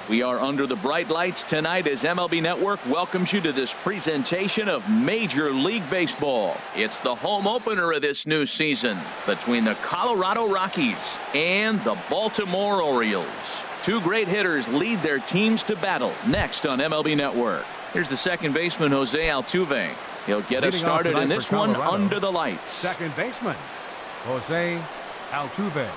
We are under the bright lights tonight as MLB Network welcomes you to this presentation of Major League Baseball. It's the home opener of this new season between the Colorado Rockies and the Baltimore Orioles. Two great hitters lead their teams to battle next on MLB Network. Here's the second baseman, Jose Altuve. He'll get us started in this one under the lights. Second baseman, Jose Altuve.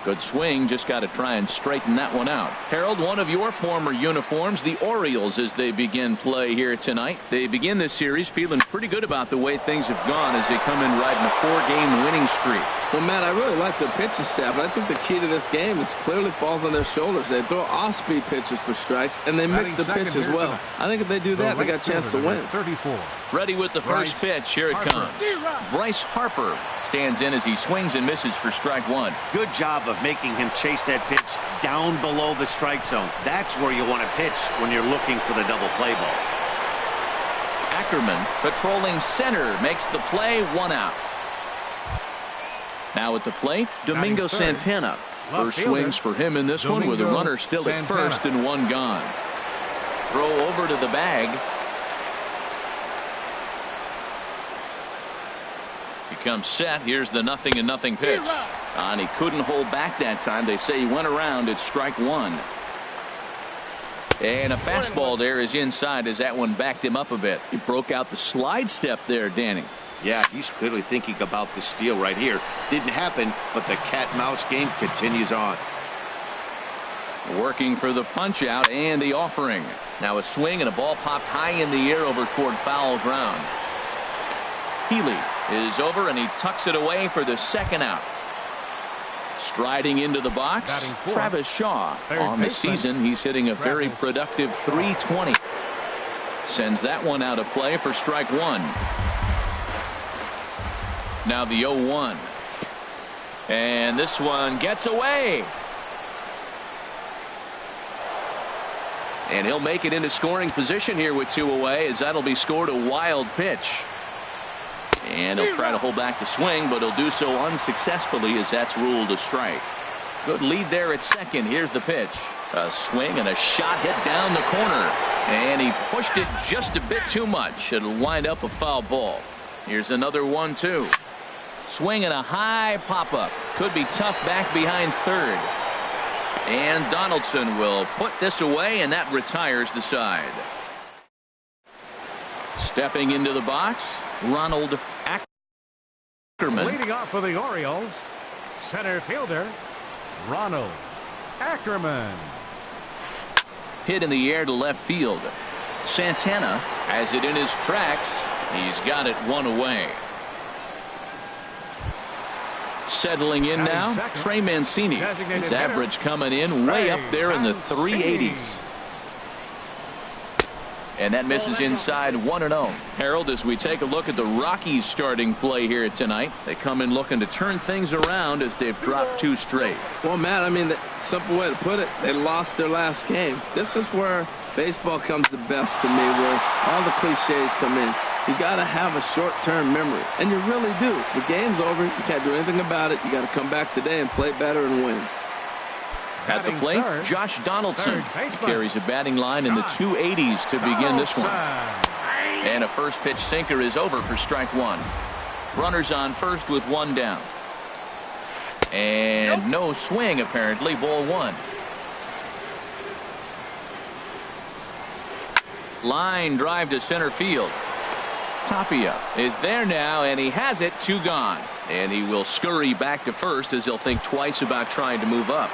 Good swing, just got to try and straighten that one out. Harold, one of your former uniforms, the Orioles, as they begin play here tonight. They begin this series feeling pretty good about the way things have gone as they come in riding a 4-game winning streak. Well, Matt, I really like their pitching staff, but I think the key to this game is clearly falls on their shoulders. They throw off-speed pitches for strikes, and they mix the pitch as well. I think if they do that, they got a chance to win. 34. Ready with the first pitch. Here it comes. Bryce Harper stands in as he swings and misses for strike one. Good job of making him chase that pitch down below the strike zone. That's where you want to pitch when you're looking for the double play ball. Ackerman patrolling center makes the play, one out. Now at the plate, Domingo Santana. First swings for him in this one with a runner still at first and one gone. Throw over to the bag. He comes set. Here's the 0-0 pitch. And he couldn't hold back that time. They say he went around at strike one. And a fastball there is inside as that one backed him up a bit. He broke out the slide step there, Danny. Yeah, he's clearly thinking about the steal right here. Didn't happen, but the cat-mouse game continues on. Working for the punch out and the offering. Now a swing and a ball popped high in the air over toward foul ground. Healy is over and he tucks it away for the second out. Striding into the box, Travis Shaw. On the season, he's hitting a very productive .320. Sends that one out of play for strike one. Now the 0-1. And this one gets away. And he'll make it into scoring position here with two away, as that'll be scored a wild pitch. And he'll try to hold back the swing, but he'll do so unsuccessfully as that's ruled a strike. Good lead there at second. Here's the pitch. A swing and a shot hit down the corner. And he pushed it just a bit too much. It'll wind up a foul ball. Here's another 1-2. Swing and a high pop-up. Could be tough back behind third. And Donaldson will put this away, and that retires the side. Stepping into the box, Ronald Ackerman. Leading off for the Orioles, center fielder, Ronald Ackerman. Hit in the air to left field. Santana has it in his tracks. He's got it one away. Settling in now, Trey Mancini. His average coming in way up there in the 380s. And that misses inside 1-0. Harold, as we take a look at the Rockies starting play here tonight, they come in looking to turn things around as they've dropped two straight. Well, Matt, I mean, the simple way to put it, they lost their last game. This is where baseball comes the best to me, where all the cliches come in. You got to have a short-term memory, and you really do. The game's over. You can't do anything about it. You got to come back today and play better and win. At the plate, Josh Donaldson. He carries a batting line in the 280s to begin this one. And a first pitch sinker is over for strike one. Runners on first with one down. And no swing, apparently. Ball one. Line drive to center field. Tapia is there now, and he has it, two gone. And he will scurry back to first as he'll think twice about trying to move up.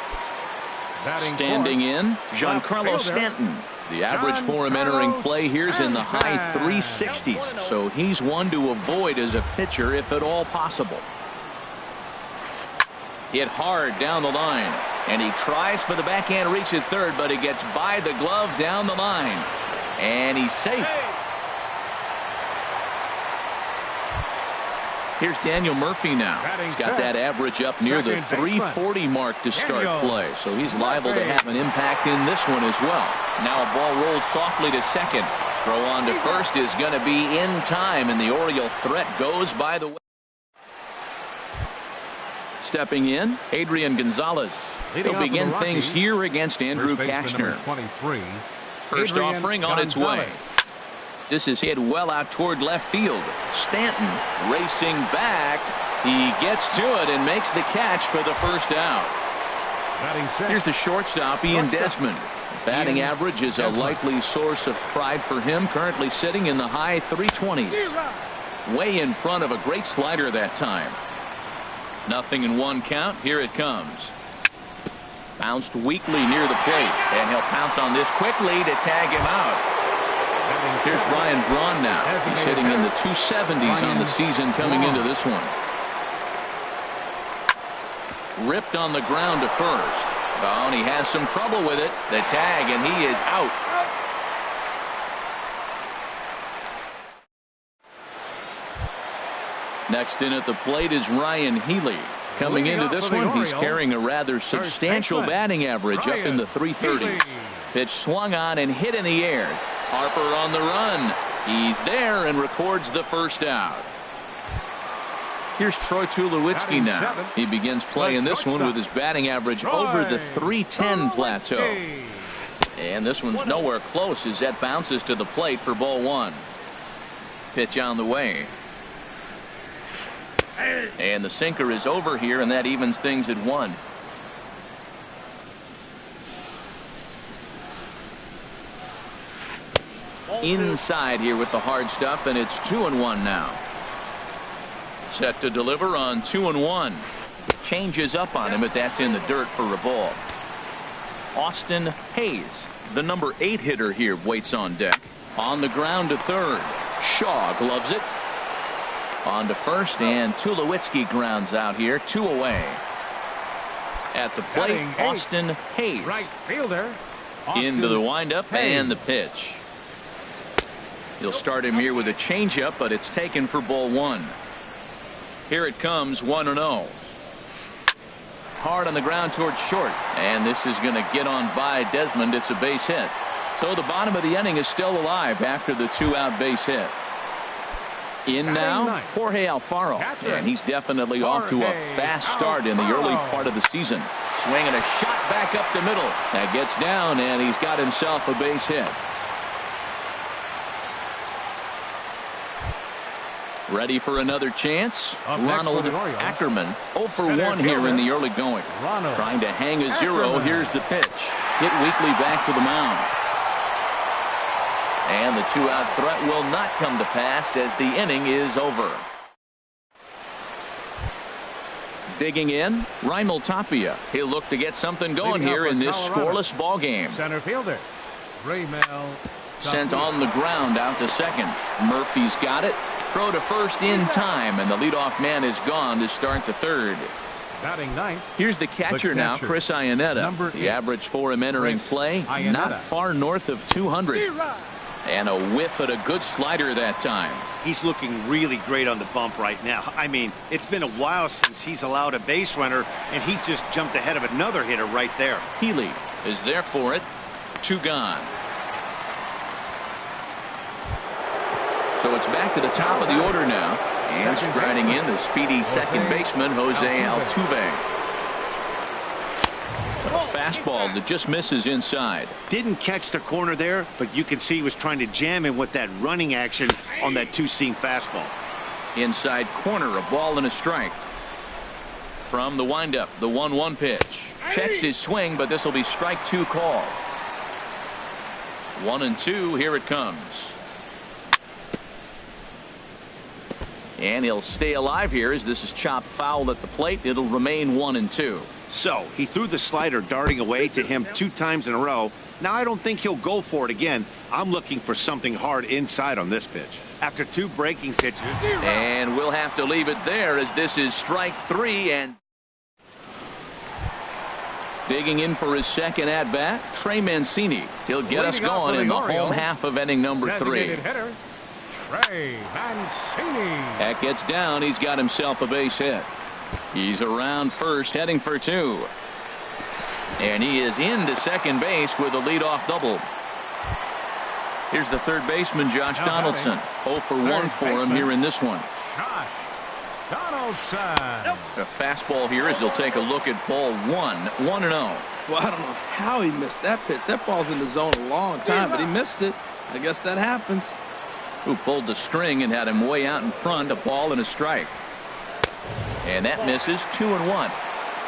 Standing in, Giancarlo Stanton. The average for him entering play here is in the high 360s, so he's one to avoid as a pitcher if at all possible. Hit hard down the line, and he tries for the backhand reach at third, but he gets by the glove down the line, and he's safe. Here's Daniel Murphy now. He's got that average up near the 340 mark to start play, so he's liable to have an impact in this one as well. Now a ball rolls softly to second. Throw on to first is going to be in time, and the Oriole threat goes by the way. Stepping in, Adrian Gonzalez. He'll begin things here against Andrew Kashner. 23. First offering on its way. This is hit well out toward left field. Stanton racing back. He gets to it and makes the catch for the first out. Here's the shortstop, Ian Desmond. Batting average is a likely source of pride for him, currently sitting in the high 320s. Way in front of a great slider that time. 0-1 count. Here it comes. Bounced weakly near the plate, and he'll pounce on this quickly to tag him out. Here's Ryan Braun now. He's hitting in the 270s on the season coming into this one. Ripped on the ground to first. Oh, and he has some trouble with it. The tag, and he is out. Next in at the plate is Ryan Healy. Coming into this one, he's carrying a rather substantial batting average up in the 330s. Pitch swung on and hit in the air. Harper on the run. He's there and records the first out. Here's Troy Tulowitzki now. He begins play in this one with his batting average over the 310 plateau. And this one's nowhere close as that bounces to the plate for ball one. Pitch on the way. And the sinker is over here, and that evens things at 1. Inside here with the hard stuff, and it's 2-1 now. Set to deliver on 2-1. Changes up on him, but that's in the dirt for a ball. Austin Hayes, the number 8 hitter here, waits on deck. On the ground to third. Shaw gloves it. On to first, and Tulowitzki grounds out here. 2 away. At the plate, Austin Hayes. Right fielder. Into the windup and the pitch. He'll start him here with a changeup, but it's taken for ball one. Here it comes, 1-0. Hard on the ground towards short, and this is going to get on by Desmond. It's a base hit. So the bottom of the inning is still alive after the 2-out base hit. In now, Jorge Alfaro, and he's definitely off to a fast start in the early part of the season. Swinging a shot back up the middle. That gets down, and he's got himself a base hit. Ready for another chance? Ronald Ackerman, 0 for 1 here in the early going. Trying to hang a 0. Here's the pitch. Hit weakly back to the mound. And the 2-out threat will not come to pass as the inning is over. Digging in, Raimel Tapia. He'll look to get something going here in this scoreless ball game. Center fielder, Raimel. Sent on the ground out to second. Murphy's got it. Throw to first in time, and the leadoff man is gone to start the third. Batting ninth. Here's the catcher now, Chris Iannetta. The average for him entering play, not far north of 200. And a whiff at a good slider that time. He's looking really great on the bump right now. I mean, it's been a while since he's allowed a base runner, and he just jumped ahead of another hitter right there. Healy is there for it. 2 gone. So it's back to the top of the order now. And striding in the speedy second baseman, Jose Altuve. Fastball that just misses inside. Didn't catch the corner there, but you can see he was trying to jam him with that running action on that 2-seam fastball. Inside corner, a ball and a strike. From the windup, the 1-1 pitch. Checks his swing, but this will be strike 2 call. 1-2, here it comes. And he'll stay alive here as this is chopped foul at the plate. It'll remain 1-2. So he threw the slider darting away to him 2 times in a row. Now I don't think he'll go for it again. I'm looking for something hard inside on this pitch. After 2 breaking pitches. And we'll have to leave it there as this is strike 3. And digging in for his second at bat, Trey Mancini. He'll get us going in the home half of inning number 3. Trey Mancini. That gets down. He's got himself a base hit. He's around first, heading for 2. And he is into second base with a leadoff double. Here's the third baseman, Josh Donaldson. 0 for 1 for him here in this one. Donaldson. A fastball here as he'll take a look at ball 1-0. Well, I don't know how he missed that pitch. That ball's in the zone a long time, but he missed it. I guess that happens. Who pulled the string and had him way out in front, a ball and a strike. And that misses. 2-1.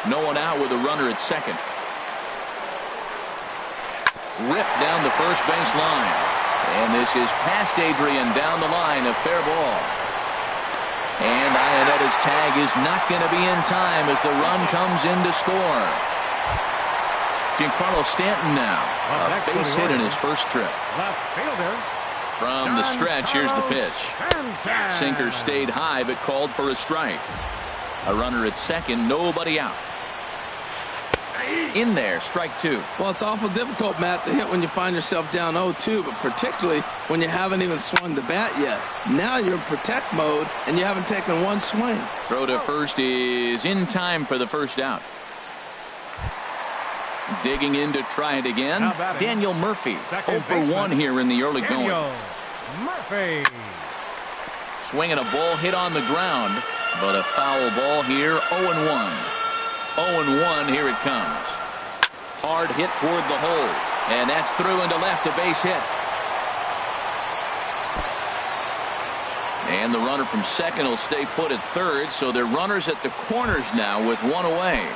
No one out with a runner at second. Ripped down the first base line. And this is past Adrian down the line, a fair ball. And Ionetta's tag is not going to be in time as the run comes in to score. Giancarlo Stanton now, a base hit in his first trip. Left fielder. From the stretch, here's the pitch. Sinker stayed high but called for a strike. A runner at second, nobody out. In there, strike 2. Well, it's awful difficult, Matt, to hit when you find yourself down 0-2, but particularly when you haven't even swung the bat yet. Now you're in protect mode, and you haven't taken one swing. Throw to first is in time for the first out. Digging in to try it again, Daniel Murphy. 0 for 1 here in the early going. Murphy. Swinging a ball hit on the ground, but a foul ball here, 0-1. 0-1, here it comes. Hard hit toward the hole, and that's through into left, a base hit. And the runner from second will stay put at third, so they're runners at the corners now with one away.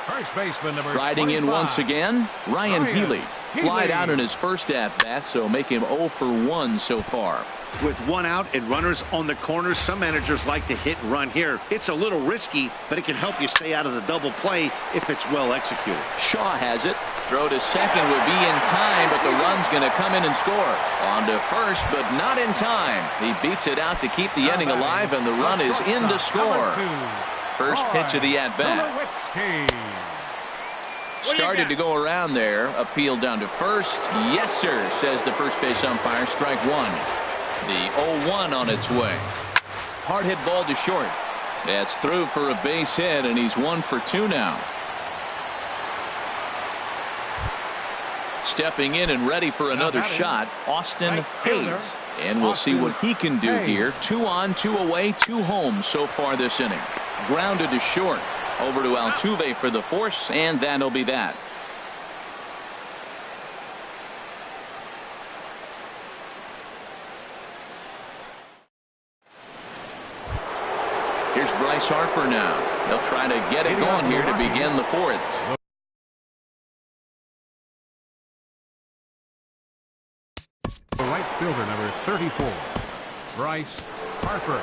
First baseman number Riding 25. in once again, Ryan Healy. Flied out in his first at-bat, so make him 0 for 1 so far. With one out and runners on the corners, some managers like to hit and run here. It's a little risky, but it can help you stay out of the double play if it's well executed. Shaw has it. Throw to second would be in time, but the run's going to come in and score. On to first, but not in time. He beats it out to keep the inning alive, and the run is in to score. First pitch of the at-bat. Started to go around there. Appeal down to first. Yes, sir, says the first base umpire. Strike 1. The 0-1 on its way. Hard hit ball to short. That's through for a base hit, and he's 1 for 2 now. Stepping in and ready for another shot, Austin Hayes. And we'll see what he can do here. 2 on, 2 away, 2 home so far this inning. Grounded to short. Over to Altuve for the force, and that'll be that. Here's Bryce Harper now. They'll try to get it going here to begin the 4th. The right fielder number 34, Bryce Harper.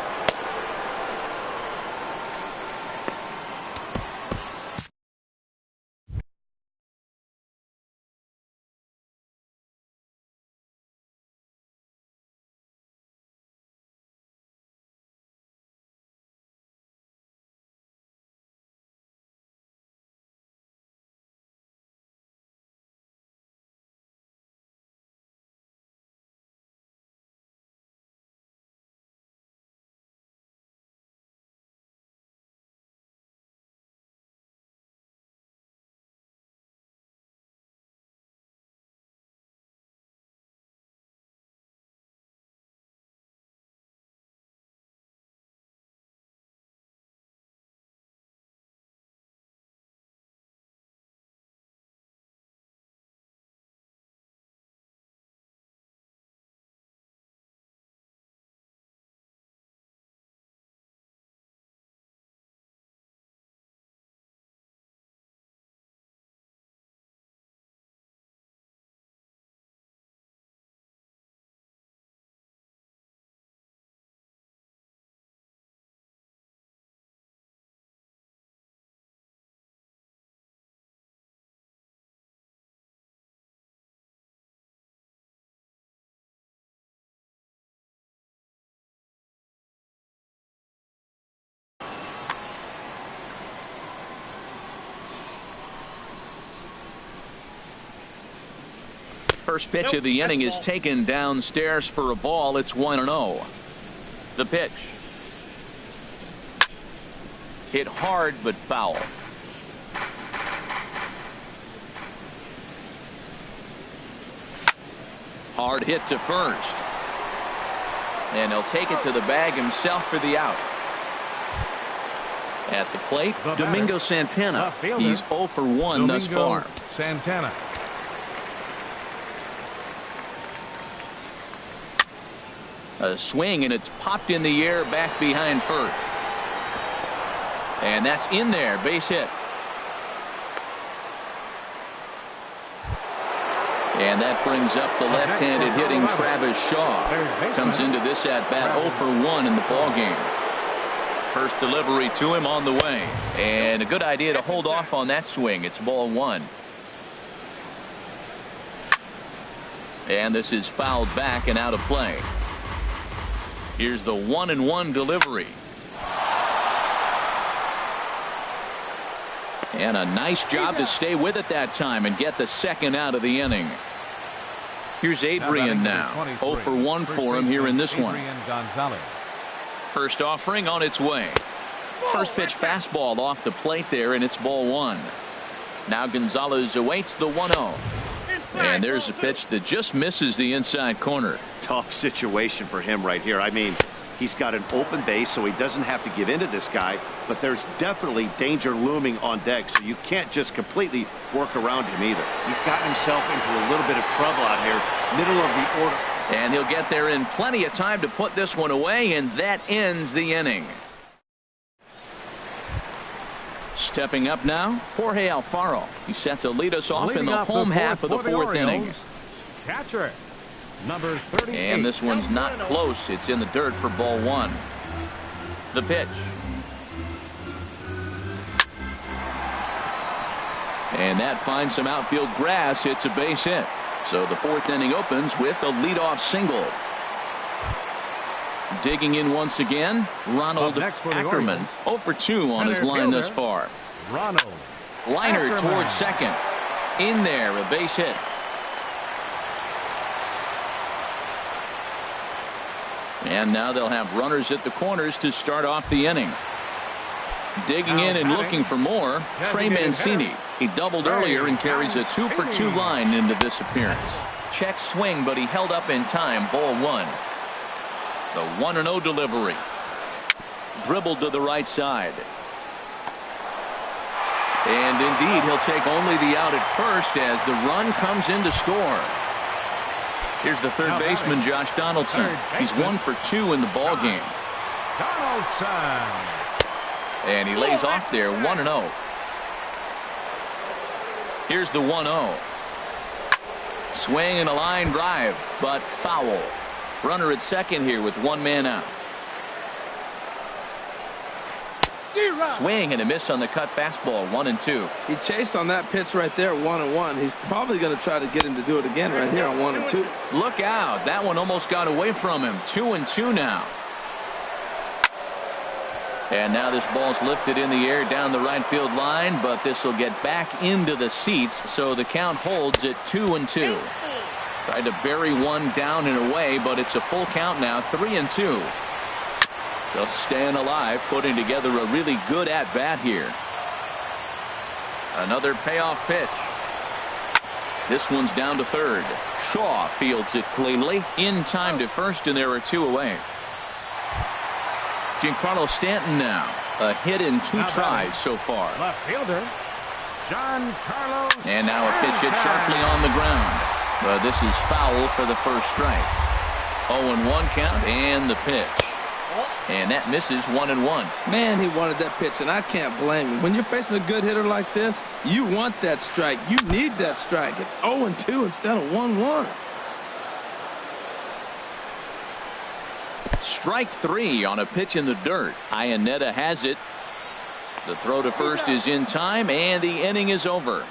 First pitch of the inning is taken downstairs for a ball. It's 1-0. The pitch. Hit hard but foul. Hard hit to first. And he'll take it to the bag himself for the out. At the plate, Domingo Santana. fielder, He's 0 for 1 thus far. Santana. A swing, and it's popped in the air back behind first. And that's in there, base hit. And that brings up the left-handed hitting Travis Shaw. Comes into this at-bat 0 for 1 in the ballgame. First delivery to him on the way. And a good idea to hold off on that swing. It's ball 1. And this is fouled back and out of play. Here's the 1-1 delivery. And a nice job to stay with it that time and get the second out of the inning. Here's Adrian now. 0 for 1 for him here in this one. First offering on its way. First pitch fastball off the plate there, and it's ball 1. Now Gonzalez awaits the 1-0. And there's a pitch that just misses the inside corner. Tough situation for him right here. I mean, he's got an open base, so he doesn't have to give in to this guy, but there's definitely danger looming on deck, so you can't just completely work around him either. He's gotten himself into a little bit of trouble out here, middle of the order. And he'll get there in plenty of time to put this one away, and that ends the inning. Stepping up now, Jorge Alfaro. He's set to lead us off in the home half of the fourth inning. Catcher, number 38. And this one's not close. It's in the dirt for ball 1. The pitch. And that finds some outfield grass. It's a base hit. So the fourth inning opens with a leadoff single. Digging in once again, Ronald Ackerman. 0 for 2 on his line thus far. Ronald. Liner Ackerman towards second. In there, a base hit. And now they'll have runners at the corners to start off the inning. Digging in and looking for more, Trey Mancini. He doubled earlier and carries a 2 for 2 line into this appearance. Check swing, but he held up in time. Ball 1. The 1-0 delivery. Dribbled to the right side. And indeed, he'll take only the out at first as the run comes in to score. Here's the third baseman, Josh Donaldson. He's 1 for 2 in the ballgame. Donaldson. And he lays off there, 1-0. Here's the 1-0. Swing and a line drive, but foul. Runner at second here with 1 man out. Swing and a miss on the cut fastball, 1-2. He chased on that pitch right there, 1-1. He's probably going to try to get him to do it again right here on 1-2. Look out. That one almost got away from him. 2-2 now. And now this ball's lifted in the air down the right field line, but this will get back into the seats, so the count holds at 2-2. Tried to bury one down and away, but it's a full count now, 3-2. Just staying alive, putting together a really good at-bat here. Another payoff pitch. This one's down to third. Shaw fields it cleanly. In time to first, and there are 2 away. Giancarlo Stanton now. A hit in 2 tries so far. Left fielder, Giancarlo. And now a pitch hit sharply on the ground. But this is foul for the first strike. 0-1 count and the pitch. And that misses 1-1. Man, he wanted that pitch, and I can't blame him. When you're facing a good hitter like this, you want that strike. You need that strike. It's 0-2 instead of 1-1. Strike 3 on a pitch in the dirt. Iannetta has it. The throw to first is in time, and the inning is over.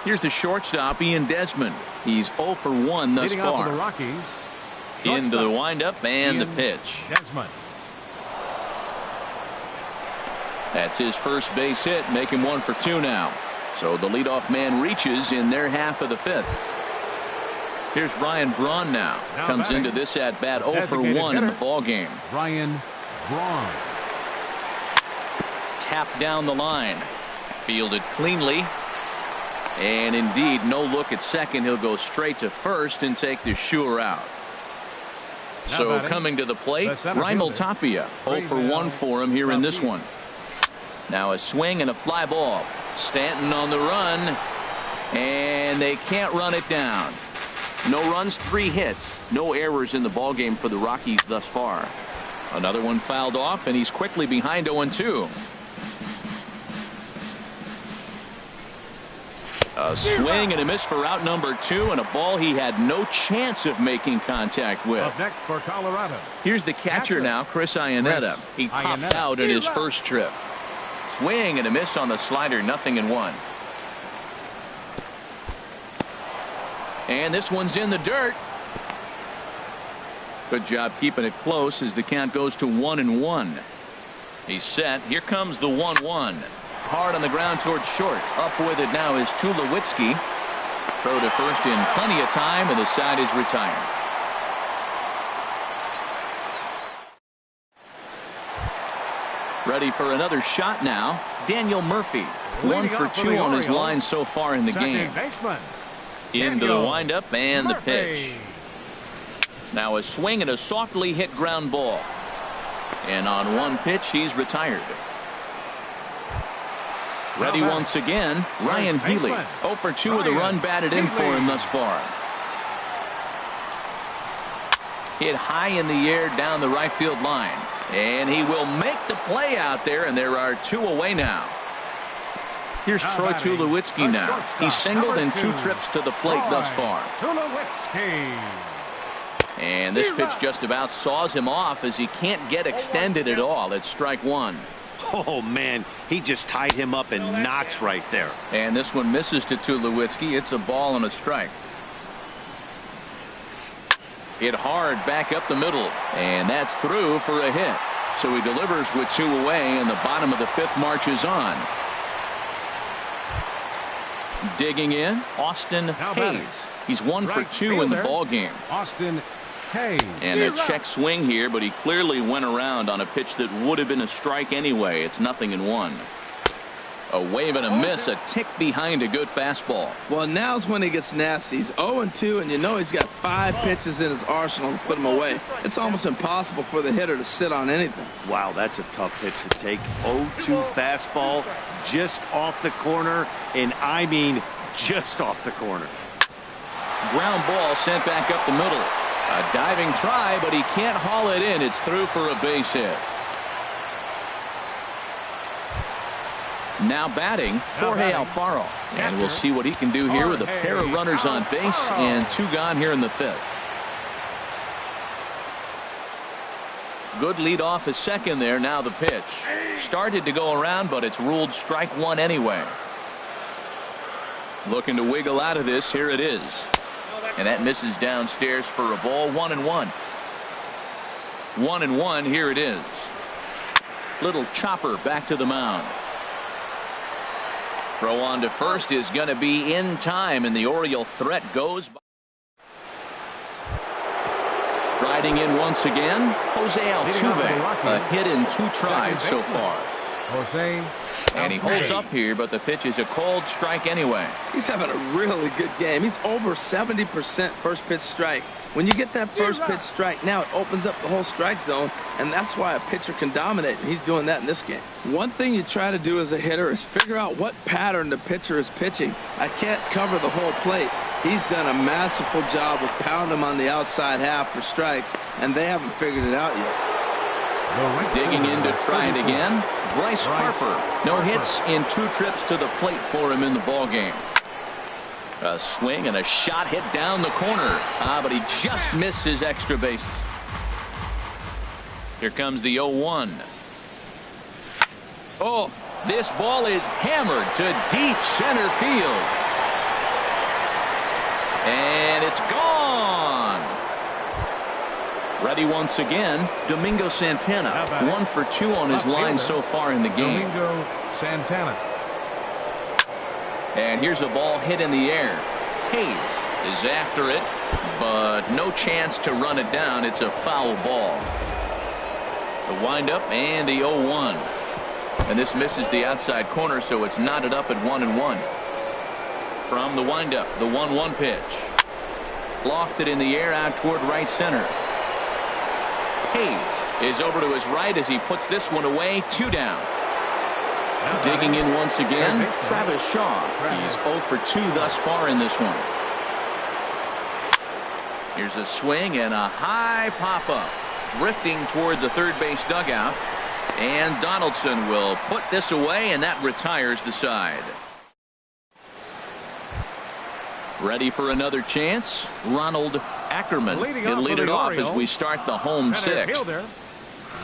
Here's the shortstop, Ian Desmond. He's 0 for 1 thus Leading off far. for the Rockies, Into the windup and Ian the pitch. Desmond. That's his first base hit, making 1 for 2 now. So the leadoff man reaches in their half of the 5th. Here's Ryan Braun now. Comes batting, into this at bat 0 for 1 in the ball game. Ryan Braun. Tapped down the line. Fielded cleanly. And indeed, no look at second. He'll go straight to first and take the sure out. So coming to the plate, Raimel Tapia. 0 for 1 for him here in this one. Now a swing and a fly ball. Stanton on the run, and they can't run it down. No runs, 3 hits, no errors in the ballgame for the Rockies thus far. Another one fouled off, and he's quickly behind 0-2. A swing and a miss for out number 2, and a ball he had no chance of making contact with. Up next for Colorado. Here's the catcher now, Chris Iannetta. He popped out in his first trip. Swing and a miss on the slider, 0-1. And this one's in the dirt. Good job keeping it close as the count goes to 1-1. He's set. Here comes the 1-1. Hard on the ground towards short. Up with it now is Tulowitzki. Throw to first in plenty of time, and the side is retired. Ready for another shot now. Daniel Murphy. 1 for 2 on his line so far in the game. Into the windup and the pitch. Now a swing and a softly hit ground ball. And on one pitch, he's retired. Ready once again, Ryan Healy. 0 for 2 with a run batted in for him thus far. Hit high in the air down the right field line. And he will make the play out there, and there are 2 away now. Here's Troy Tulowitzki now. He's singled in 2 trips to the plate thus far. And this pitch just about saws him off as he can't get extended at all. It's strike 1. Oh, man, he just tied him up in knots right there. And this one misses to Tulowitzki. It's a ball and a strike. Hit hard back up the middle, and that's through for a hit. So he delivers with 2 away, and the bottom of the 5th marches on. Digging in, Austin Hayes. He's 1 for 2 in the ball game. Austin Hayes. And a check swing here, but he clearly went around on a pitch that would have been a strike anyway. It's 0-1. A wave and a miss, a tick behind a good fastball. Well, now's when he gets nasty. He's 0-2, and you know he's got 5 pitches in his arsenal to put him away. It's almost impossible for the hitter to sit on anything. Wow, that's a tough pitch to take. 0-2 fastball just off the corner, and I mean just off the corner. Ground ball sent back up the middle. A diving try, but he can't haul it in. It's through for a base hit. Now batting, Jorge Alfaro. And we'll see what he can do here with a pair of runners on base and 2 gone here in the 5th. Good lead off his second there. Now the pitch. Started to go around, but it's ruled strike 1 anyway. Looking to wiggle out of this. Here it is. And that misses downstairs for a ball. 1-1. 1-1. Here it is. Little chopper back to the mound. Throw on to first is going to be in time, and the Oriole threat goes by. Striding in once again, Jose Altuve. A hit in 2 tries so far. Jose. And he holds up here, but the pitch is a cold strike anyway. He's having a really good game. He's over 70% first pitch strike. When you get that first pitch strike, now it opens up the whole strike zone, and that's why a pitcher can dominate, and he's doing that in this game. One thing you try to do as a hitter is figure out what pattern the pitcher is pitching. I can't cover the whole plate. He's done a masterful job of pounding him on the outside half for strikes, and they haven't figured it out yet. Digging in to try it again, Bryce Harper. No hits in 2 trips to the plate for him in the ball game. A swing and a shot hit down the corner. But he just missed his extra bases. Here comes the 0-1. Oh, this ball is hammered to deep center field. And it's gone. Ready once again, Domingo Santana. 1 for 2 on his line so far in the game. Domingo Santana. And here's a ball hit in the air. Hayes is after it, but no chance to run it down. It's a foul ball. The windup and the 0-1. And this misses the outside corner, so it's knotted up at 1-1. From the windup, the 1-1 pitch. Lofted in the air out toward right center. Hayes is over to his right as he puts this one away. 2 down. Digging in once again, Travis Shaw. He's 0 for 2 thus far in this one. Here's a swing and a high pop-up. Drifting toward the third base dugout. And Donaldson will put this away, and that retires the side. Ready for another chance. Ronald Ackerman will lead it off as we start the home sixth.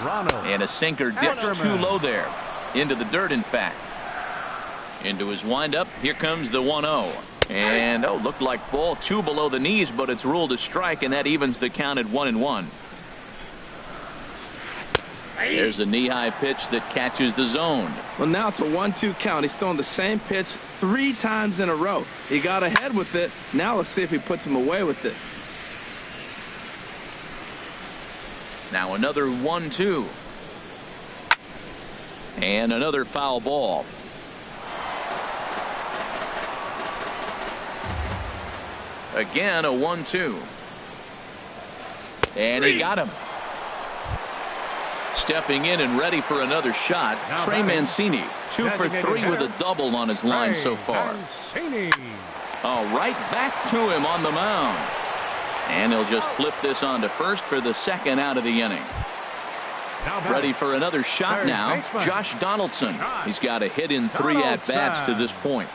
And a sinker dips too low there. Into the dirt, in fact. Into his windup. Here comes the 1-0. And, looked like ball 2 below the knees, but it's ruled a strike, and that evens the count at 1-1. There's a knee-high pitch that catches the zone. Well, now it's a 1-2 count. He's throwing the same pitch 3 times in a row. He got ahead with it. Now let's see if he puts him away with it. Now another 1-2. And another foul ball. Again, a 1-2. And he got him. Stepping in and ready for another shot, Trey Mancini. 2 for 3 with a double on his line so far. Right back to him on the mound. And he'll just flip this on to first for the second out of the inning. Ready for another shot now, Josh Donaldson. He's got a hit in 3 at-bats to this point.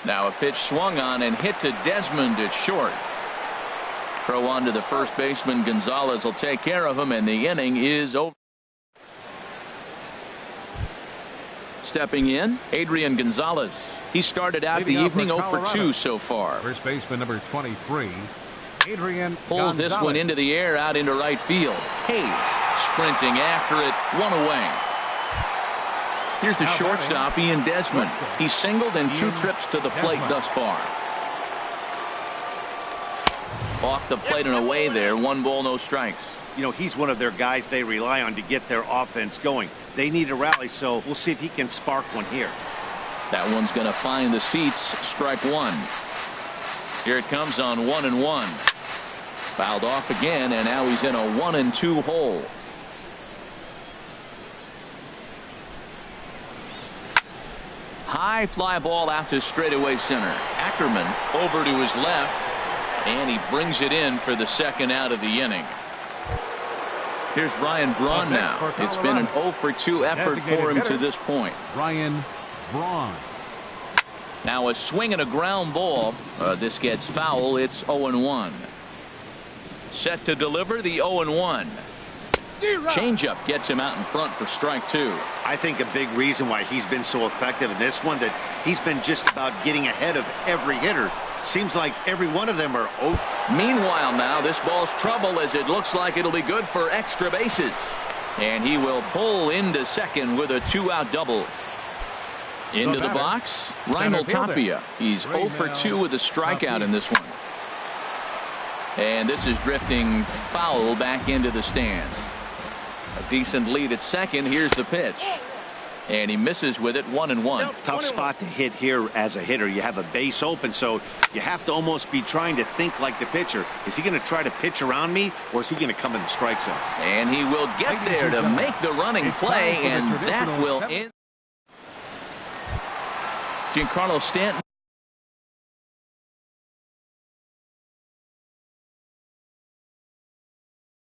Now a pitch swung on and hit to Desmond at short. Throw on to the first baseman. Gonzalez will take care of him, and the inning is over. Stepping in, Adrian Gonzalez. He started out the evening 0 for 2 so far. First baseman number 23, Adrian pulls Gonzalez. This one into the air out into right field. Hayes sprinting after it, 1 away. Here's the shortstop, Ian Desmond. He's singled in 2 trips to the plate thus far. Off the plate and away there. 1 ball, no strikes. You know, he's one of their guys they rely on to get their offense going. They need a rally, so we'll see if he can spark one here. That one's going to find the seats. Strike 1. Here it comes on 1-1. Fouled off again, and now he's in a 1-2 hole. High fly ball out to straightaway center. Ackerman over to his left, and he brings it in for the second out of the inning. Here's Ryan Braun now. It's been an 0 for 2 effort for him to this point. Ryan Braun. Now a swing and a ground ball. This gets foul. It's 0-1. Set to deliver the 0-1. Changeup gets him out in front for strike 2. I think a big reason why he's been so effective in this one, that he's been just about getting ahead of every hitter. Seems like every one of them are out. Meanwhile, now this ball's trouble as it looks like it'll be good for extra bases. And he will pull into second with a 2-out double. Into the box, Reinhold Tapia. He's 0 for 2 with a strikeout in this one. And this is drifting foul back into the stands. A decent lead at second. Here's the pitch. And he misses with it. 1-1. Tough spot to hit here as a hitter. You have a base open, so you have to almost be trying to think like the pitcher. Is he going to try to pitch around me, or is he going to come in the strike zone? And he will get there to make the running play, and that will end. Giancarlo Stanton.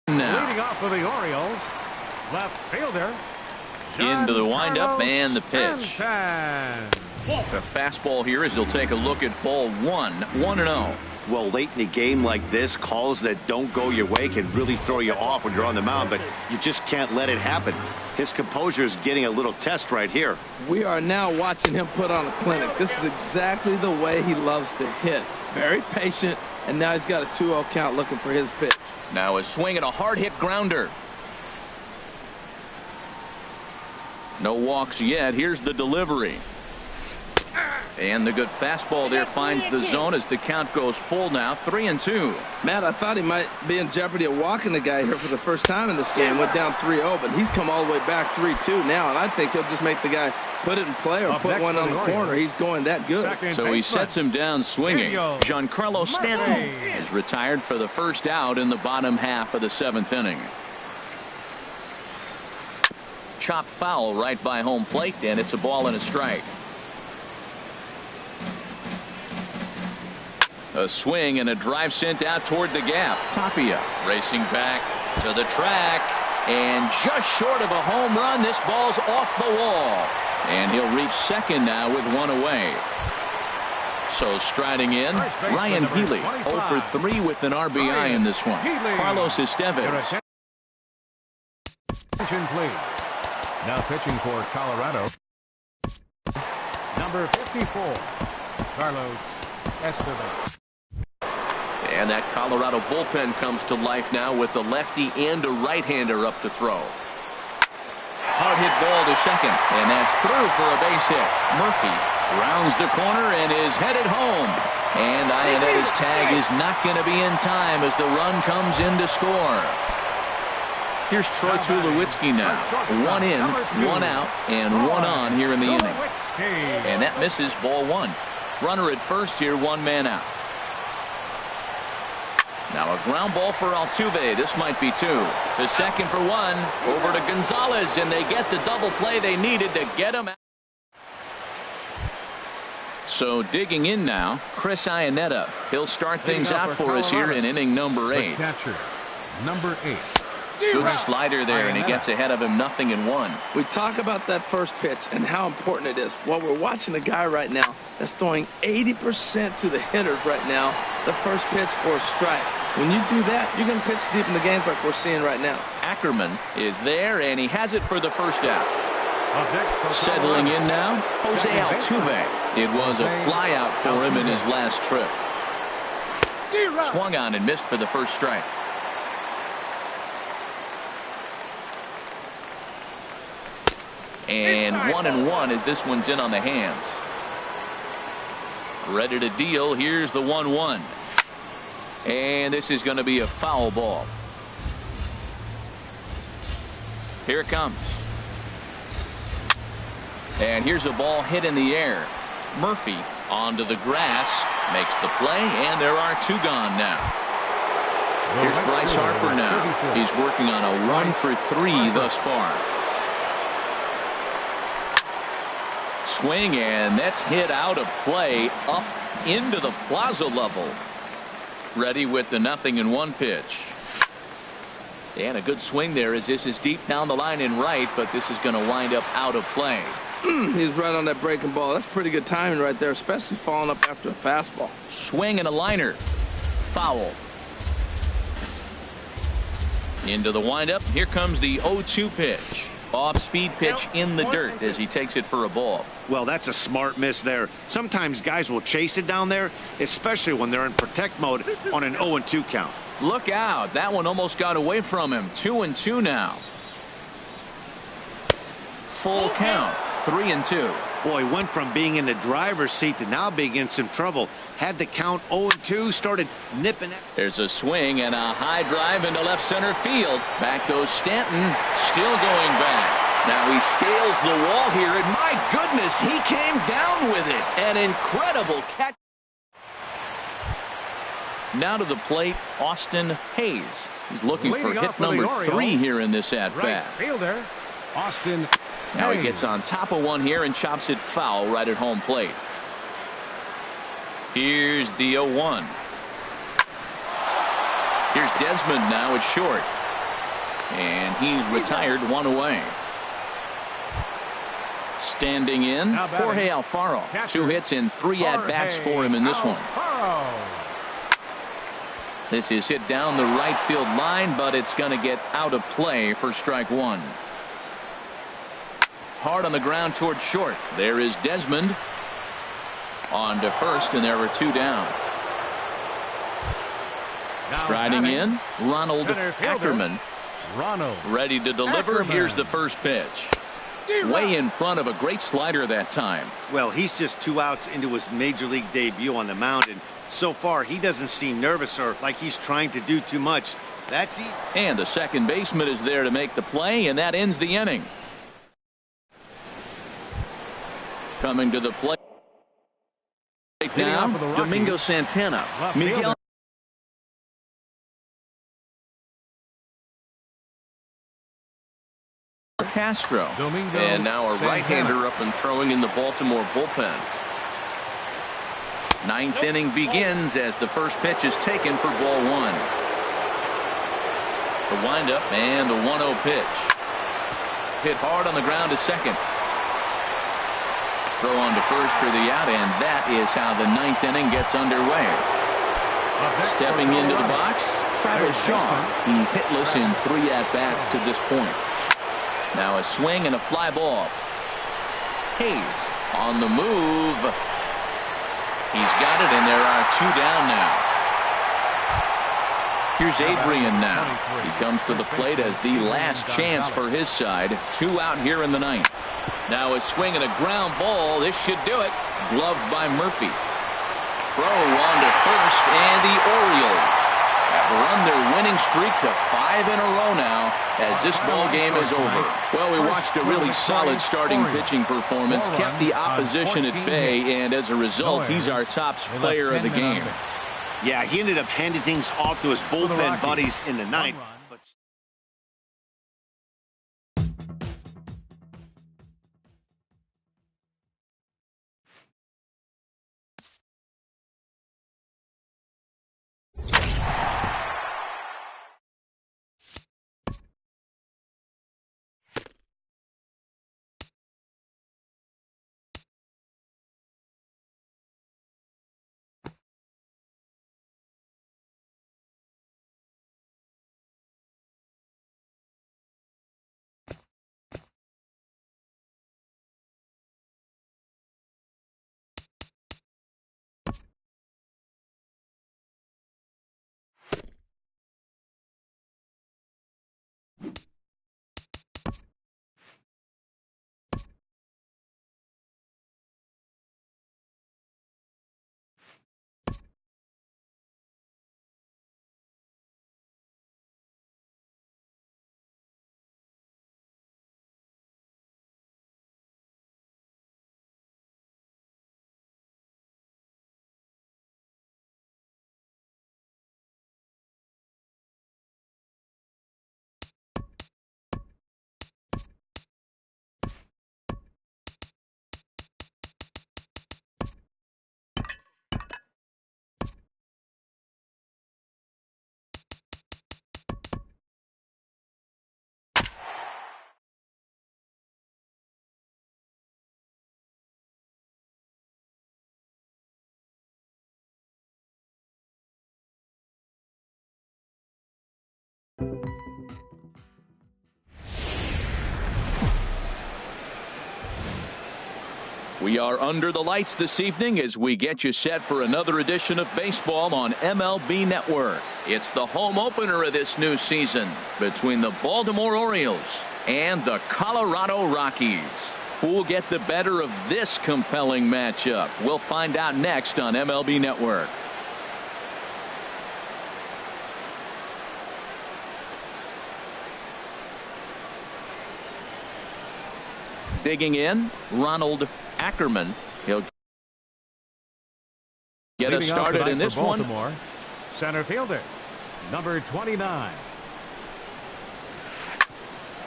Now. Leading off for the Orioles, left fielder. Into the windup and the pitch. Stanton. The fastball here as he'll take a look at ball 1. 1-0. Well, late in a game like this, calls that don't go your way can really throw you off when you're on the mound, but you just can't let it happen. His composure is getting a little test right here. We are now watching him put on a clinic. This is exactly the way he loves to hit. Very patient, and now he's got a 2-0 count looking for his pitch. Now a swing and a hard hit grounder. No walks yet. Here's the delivery. And the good fastball there finds the zone as the count goes full now. 3-2. Matt, I thought he might be in jeopardy of walking the guy here for the first time in this game. Went down 3-0, but he's come all the way back 3-2 now, and I think he'll just make the guy put it in play or put one on the corner. He's going that good. So he sets him down swinging. Giancarlo Stanton is retired for the first out in the bottom half of the 7th inning. chopped foul right by home plate, and it's a ball and a strike. A swing and a drive sent out toward the gap. Tapia racing back to the track, and just short of a home run. This ball's off the wall, and he'll reach second now with one away. So striding in, Ryan Healy, 0 for 3 with an RBI in this one. Carlos Estevez. Attention, please. Now pitching for Colorado, number 54, Carlos Estevez. And that Colorado bullpen comes to life now with a lefty and a right-hander up to throw. Hard hit ball to second, and that's through for a base hit. Murphy rounds the corner and is headed home. And Ionetta's tag is not going to be in time as the run comes in to score. Here's Troy Tulowitzki now. 1 in, 1 out, and 1 on here in the inning. And that misses, ball 1. Runner at first here, 1 man out. Now a ground ball for Altuve. This might be 2. The second for 1. Over to Gonzalez, and they get the double play they needed to get him out. So digging in now, Chris Ionetta. He'll start things out for us here in inning number 8. Catcher, number 8. Good slider there, and he gets ahead of him 0-1. We talk about that first pitch and how important it is. Well, we're watching a guy right now that's throwing 80% to the hitters right now. The first pitch for a strike. When you do that, you're going to pitch deep in the games like we're seeing right now. Ackerman is there, and he has it for the first out. Settling in now, Jose Altuve. It was a flyout for him in his last trip. Swung on and missed for the first strike. And 1-1 as this one's in on the hands. Ready to deal. Here's the 1-1. And this is going to be a foul ball. Here it comes. And here's a ball hit in the air. Murphy onto the grass, makes the play, and there are 2 gone now. Here's Bryce Harper now. He's working on a 1 for 3 thus far. Swing, and that's hit out of play up into the plaza level. Ready with the 0-1 pitch. And a good swing there as this is deep down the line in right, but this is going to wind up out of play. He's right on that breaking ball. That's pretty good timing right there, especially following up after a fastball. Swing and a liner. Foul. Into the windup. Here comes the 0-2 pitch. Off-speed pitch in the dirt as he takes it for a ball. Well, that's a smart miss there. Sometimes guys will chase it down there, especially when they're in protect mode on an 0-2 count. Look out. That one almost got away from him. 2-2 now. Full count. 3-2. Boy, went from being in the driver's seat to now being in some trouble. Had the count 0-2, started nipping it. There's a swing and a high drive into left center field. Back goes Stanton, still going back. Now he scales the wall here, and my goodness, he came down with it. An incredible catch. Now to the plate, Austin Hayes. He's looking for hit number 3 here in this at-bat. Right fielder, Austin Now Hayes. he gets on top of one here and chops it foul right at home plate. Here's the 0-1. Here's Desmond now at short. And he's retired, 1 away. Standing in, Jorge Alfaro. 2 hits and 3 at-bats for him in this one. This is hit down the right field line, but it's going to get out of play for strike 1. Hard on the ground toward short. There is Desmond. On to first, and there were 2 down. Striding in, Ronald Ackerman. Ready to deliver. Here's the first pitch. Way in front of a great slider that time. Well, he's just 2 outs into his major league debut on the mound, and so far he doesn't seem nervous or like he's trying to do too much. That's easy. And the second baseman is there to make the play, and that ends the inning. Coming to the plate now, Domingo Santana. Miguel Castro. Domingo And now a Santana. right-hander up and throwing in the Baltimore bullpen. Ninth inning begins as the first pitch is taken for ball one. The windup and the 1-0 pitch. Hit hard on the ground to second. Throw on to first for the out, and that is how the ninth inning gets underway. Stepping into the box, Travis Shaw. He's hitless in 3 at-bats to this point. Now a swing and a fly ball. Hayes on the move. He's got it, and there are 2 down now. Here's Adrian now. He comes to the plate as the last chance for his side. 2 out here in the ninth. Now a swing and a ground ball. This should do it. Gloved by Murphy. Throw on to first, and the Orioles have run their winning streak to 5 in a row now as this ball game is over. Well, we watched a really solid starting pitching performance, kept the opposition at bay, and as a result, he's our top player of the game. Yeah, he ended up handing things off to his bullpen buddies in the ninth. We are under the lights this evening as we get you set for another edition of baseball on MLB Network. It's the home opener of this new season between the Baltimore Orioles and the Colorado Rockies. Who'll get the better of this compelling matchup? We'll find out next on MLB Network. Digging in, Ronald Ackerman. He'll get us started in this one. Center fielder, number 29.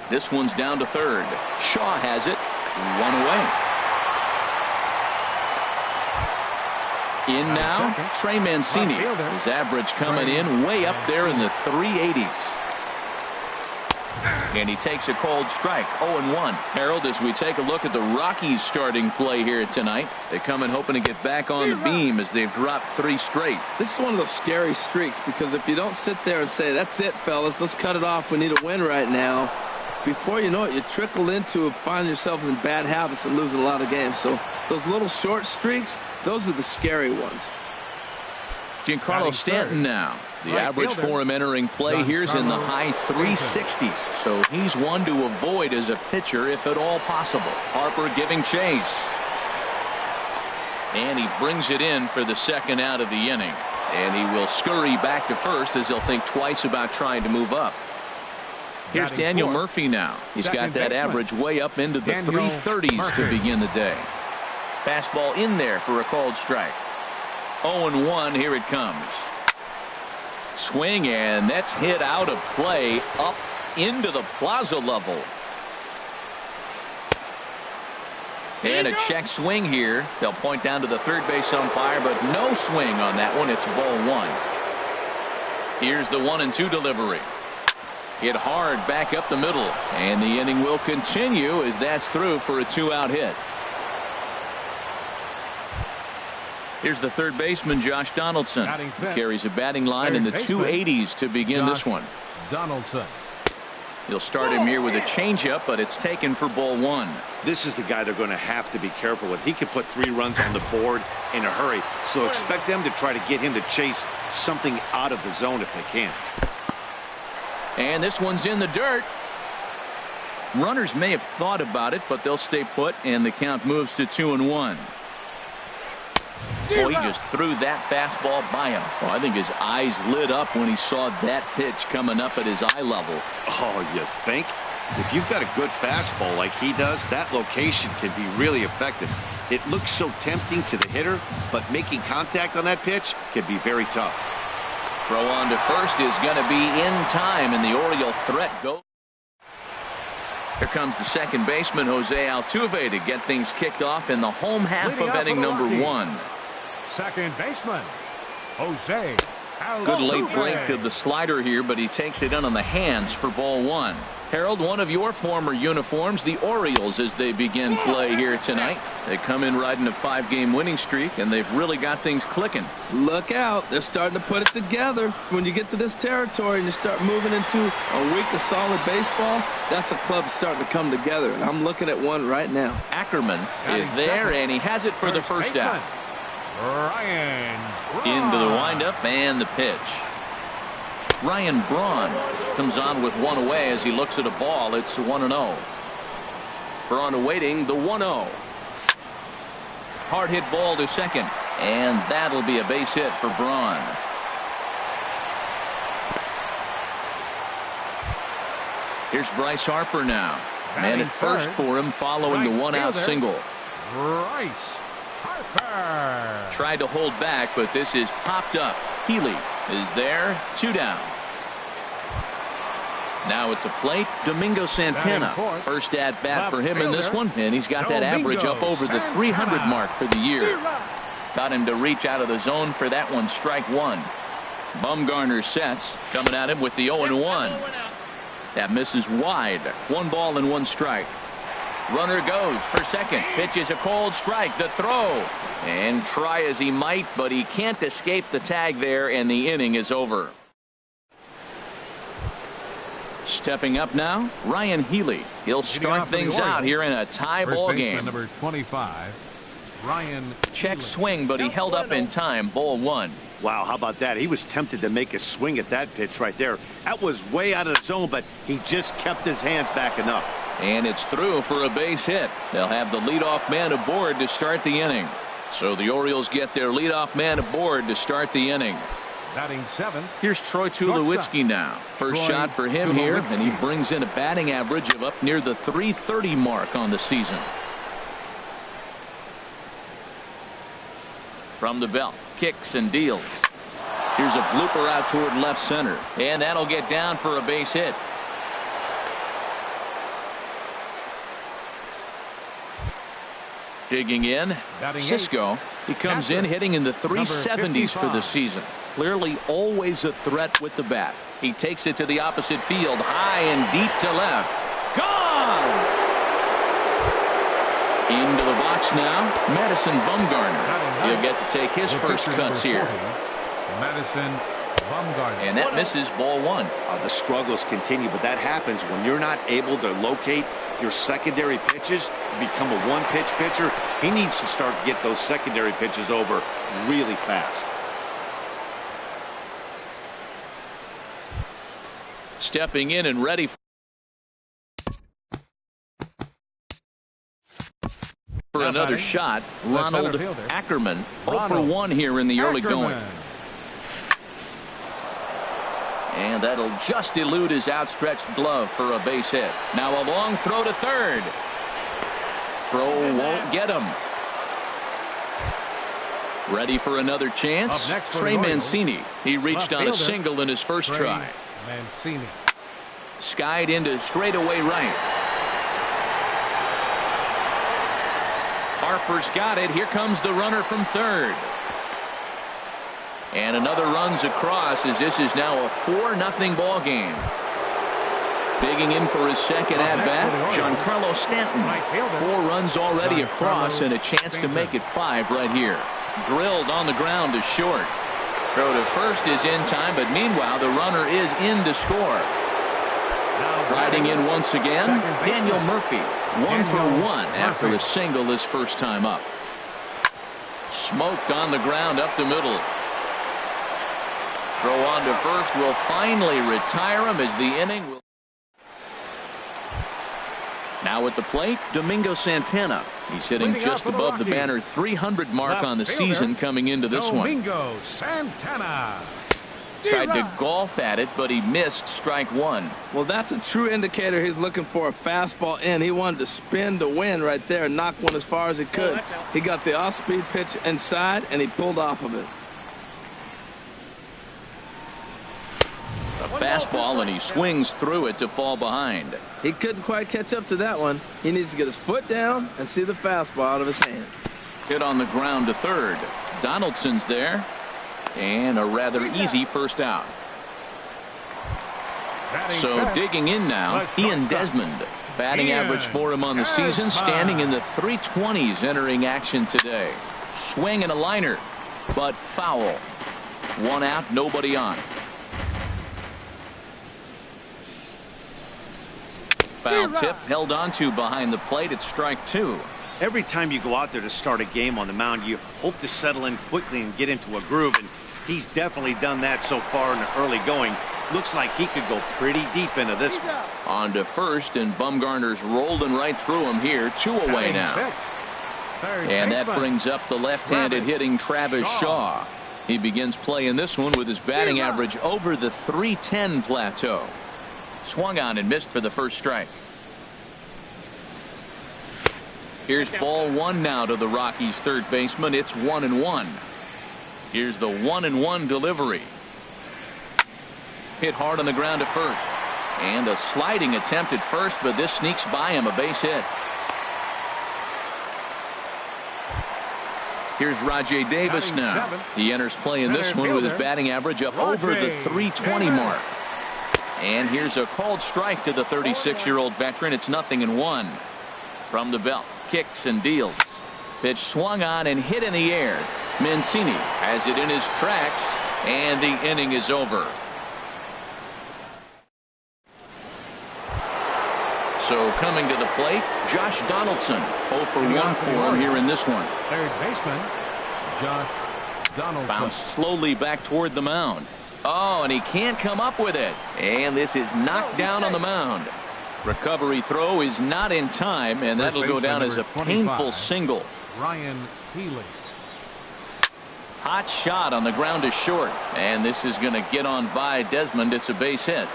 This one's down to third. Shaw has it. 1 away. In now, Trey Mancini. His average coming in way up there in the 380s. And he takes a cold strike. 0-1. Harold, as we take a look at the Rockies starting play here tonight, they come in hoping to get back on the beam as they've dropped 3 straight. This is one of those scary streaks because if you don't sit there and say, that's it, fellas, let's cut it off, we need a win right now, before you know it, you trickle into find yourself in bad habits and losing a lot of games. So those little short streaks, those are the scary ones. Giancarlo Stanton now. The average for him entering play here is in the high 360s. So he's one to avoid as a pitcher if at all possible. Harper giving chase. And he brings it in for the second out of the inning. And he will scurry back to first as he'll think twice about trying to move up. Here's Daniel Murphy now. He's got that average way up into the 330s to begin the day. Fastball in there for a called strike. 0-1. Here it comes. Swing, and that's hit out of play up into the plaza level. And a check swing here. They'll point down to the third base umpire, but no swing on that one. It's ball one. Here's the 1-2 delivery. Hit hard back up the middle, and the inning will continue as that's through for a 2-out hit. Here's the third baseman, Josh Donaldson. He carries a batting line in the 280s to begin this one. Donaldson. He'll start him here with a changeup, but it's taken for ball one. This is the guy they're going to have to be careful with. He can put 3 runs on the board in a hurry, so expect them to try to get him to chase something out of the zone if they can. And this one's in the dirt. Runners may have thought about it, but they'll stay put, and the count moves to 2-1. Boy, he just threw that fastball by him. Well, I think his eyes lit up when he saw that pitch coming up at his eye level. Oh, you think? If you've got a good fastball like he does, that location can be really effective. It looks so tempting to the hitter, but making contact on that pitch can be very tough. Throw on to first is going to be in time, and the Oriole threat goes. Here comes the second baseman, Jose Altuve, to get things kicked off in the home half of inning number 1. Second baseman, Jose Altuve. Good late break to the slider here, but he takes it in on the hands for ball one. Harold, one of your former uniforms, the Orioles, as they begin play here tonight. They come in riding a 5-game winning streak, and they've really got things clicking. Look out. They're starting to put it together. When you get to this territory and you start moving into a week of solid baseball, that's a club starting to come together, and I'm looking at one right now. Ackerman is there, and he has it for the first out. Ryan Braun. Into the windup and the pitch. Ryan Braun comes on with one away as he looks at a ball. It's 1-0. Braun awaiting the 1-0. Hard hit ball to second, and that'll be a base hit for Braun. Here's Bryce Harper now. Man at first for him following the one-out single. Bryce Harper. Tried to hold back, but this is popped up. Healy is there, 2 down. Now at the plate, Domingo Santana. First at bat for him in this one, and he's got that average up over the 300 mark for the year. Got him to reach out of the zone for that one, strike one. Bumgarner sets, coming at him with the 0-1. That misses wide. 1 ball and 1 strike. Runner goes for second. Pitch is a cold strike. The throw. And try as he might, but he can't escape the tag there, and the inning is over. Stepping up now, Ryan Healy. He'll start things out here in a tie ball game. Number 25, Ryan Check Healy. swing, but he held up in time. Ball one. Wow, how about that? He was tempted to make a swing at that pitch right there. That was way out of the zone, but he just kept his hands back enough. And it's through for a base hit. They'll have the leadoff man aboard to start the inning. So the Orioles get their leadoff man aboard to start the inning. Batting 7th. Here's Troy Tulowitzki now. First shot for him here, and he brings in a batting average of up near the 330 mark on the season. From the belt, kicks and deals. Here's a blooper out toward left center, and that'll get down for a base hit. Digging in, Cisco. He comes in hitting in the 370s for the season. Clearly always a threat with the bat. He takes it to the opposite field, high and deep to left. Gone! Into the box now, Madison Bumgarner. He'll get to take his first cuts here. Madison Bumgarner. And that misses ball one. The struggles continue, but that happens when you're not able to locate your secondary pitches. You become a one-pitch pitcher. He needs to start to get those secondary pitches over really fast. Stepping in and ready for another shot, Ronald Ackerman. 0 for 1 here in the early going. And that'll just elude his outstretched glove for a base hit. Now a long throw to third. Throw won't get him. Ready for another chance. Trey Mancini. He reached on a single in his first try. Mancini. Skied into straightaway right. Harper's got it. Here comes the runner from third. And another runs across as this is now a 4-0 ball game. Digging in for his second at-bat, Giancarlo Stanton. 4 runs already across and a chance to make it 5 right here. Drilled on the ground to short. Throw to first is in time, but meanwhile the runner is in to score. Riding in once again, Daniel Murphy. 1 for 1 after a single his first time up. Smoked on the ground up the middle. Throw on to first will finally retire him as the inning will. Now at the plate, Domingo Santana. He's hitting just above the banner 300 mark on the season coming into this one. Domingo Santana. Tried to golf at it, but he missed strike 1. Well, that's a true indicator he's looking for a fastball in. He wanted to spin to win right there and knock one as far as he could. He got the off-speed pitch inside, and he pulled off of it. A fastball, and he swings through it to fall behind. He couldn't quite catch up to that one. He needs to get his foot down and see the fastball out of his hand. Hit on the ground to third. Donaldson's there. And a rather easy first out. So digging in now, Ian Desmond. Batting average for him on the season, standing in the 320s entering action today. Swing and a liner, but foul. 1 out, nobody on. Foul tip held onto behind the plate at strike 2. Every time you go out there to start a game on the mound, you hope to settle in quickly and get into a groove, and he's definitely done that so far in the early going. Looks like he could go pretty deep into this one. On to first, and Bumgarner's rolling right through him here. 2 away now. And that brings up the left-handed hitting Travis Shaw. He begins playing this one with his batting average over the 310 plateau. Swung on and missed for the first strike. Here's ball 1 now to the Rockies' third baseman. It's 1-1. Here's the 1-1 delivery. Hit hard on the ground to first. And a sliding attempt at first, but this sneaks by him, a base hit. Here's Rajay Davis now. He enters play in this one with his batting average up over the 320 mark. And here's a called strike to the 36-year-old veteran. It's 0-1. From the belt, kicks and deals. Pitch swung on and hit in the air. Mancini has it in his tracks, and the inning is over. So coming to the plate, Josh Donaldson. 0 for 1 for him here in this one. Third baseman, Josh Donaldson. Bounced slowly back toward the mound. Oh, and he can't come up with it. And this is knocked down on the mound. Recovery throw is not in time, and that'll go down as a painful single. Ryan Healy. Hot shot on the ground to short, and this is going to get on by Desmond. It's a base hit.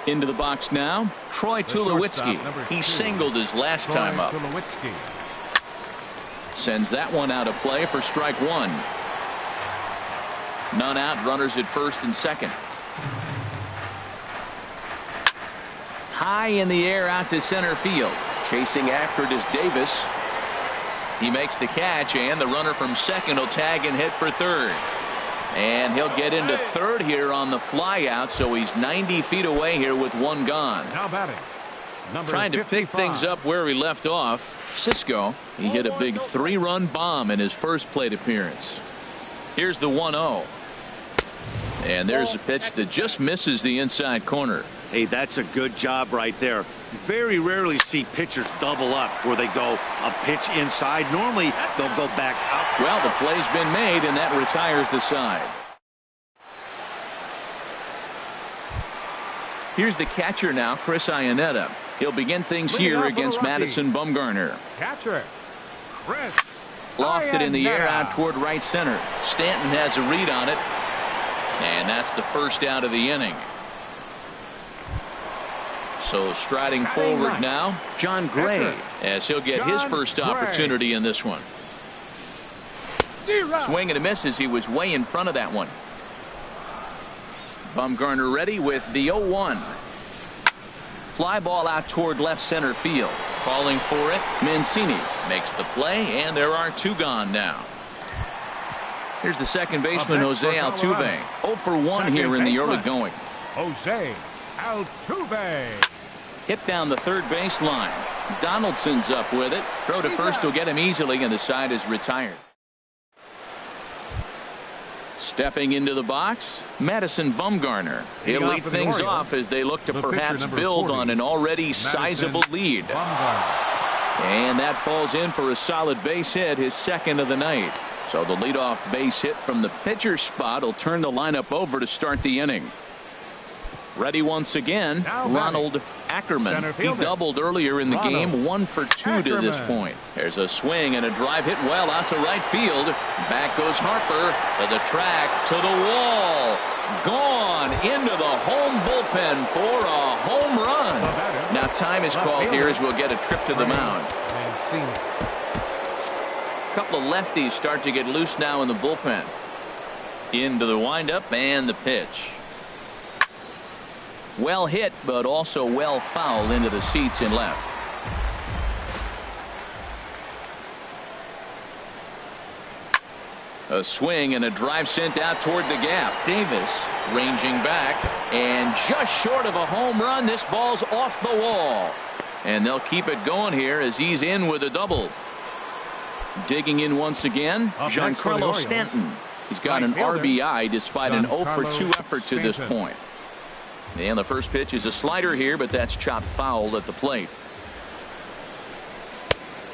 Into the box now, Troy Tulowitzki. He singled his last time up. Sends that one out of play for strike 1. None out, runners at first and second. High in the air out to center field. Chasing after it is Davis. He makes the catch, and the runner from second will tag and hit for third. And he'll get into third here on the fly out, so he's 90 feet away here with 1 gone. Now batting, trying to pick things up where he left off. Cisco, he hit a big 3-run bomb in his first plate appearance. Here's the 1-0. And there's a pitch that just misses the inside corner. Hey, that's a good job right there. Very rarely see pitchers double up where they go a pitch inside. Normally they'll go back out. Well, the play's been made, and that retires the side. Here's the catcher now, Chris Iannetta. He'll begin things here against Madison Bumgarner. Catcher, Chris. Lofted in the air out toward right center. Stanton has a read on it. And that's the first out of the inning. So striding forward now, John Gray, as he'll get his first opportunity in this one. Swing and a miss as he was way in front of that one. Bumgarner ready with the 0-1. Fly ball out toward left center field. Calling for it, Mancini makes the play, and there are 2 gone now. Here's the second baseman, Jose Altuve. 0 for 1 here in the early going. Jose Altuve. Hit down the third base line. Donaldson's up with it. Throw to first will get him easily, and the side is retired. Stepping into the box, Madison Bumgarner. He'll lead things off as they look to perhaps build on an already sizable lead. And that falls in for a solid base hit, his second of the night. So the leadoff base hit from the pitcher's spot will turn the lineup over to start the inning. Ready once again, Ronald Ackerman. He doubled earlier in the game, 1 for 2 to this point. There's a swing and a drive hit well out to right field. Back goes Harper to the track, to the wall. Gone into the home bullpen for a home run. Now time is called here as we'll get a trip to the mound. A couple of lefties start to get loose now in the bullpen. Into the windup and the pitch. Well hit, but also well fouled into the seats in left. A swing and a drive sent out toward the gap. Davis ranging back, and just short of a home run. This ball's off the wall, and they'll keep it going here as he's in with a double. Digging in once again, Giancarlo Stanton. He's got an RBI despite an 0 for 2 effort to this point. And the first pitch is a slider here, but that's chopped foul at the plate.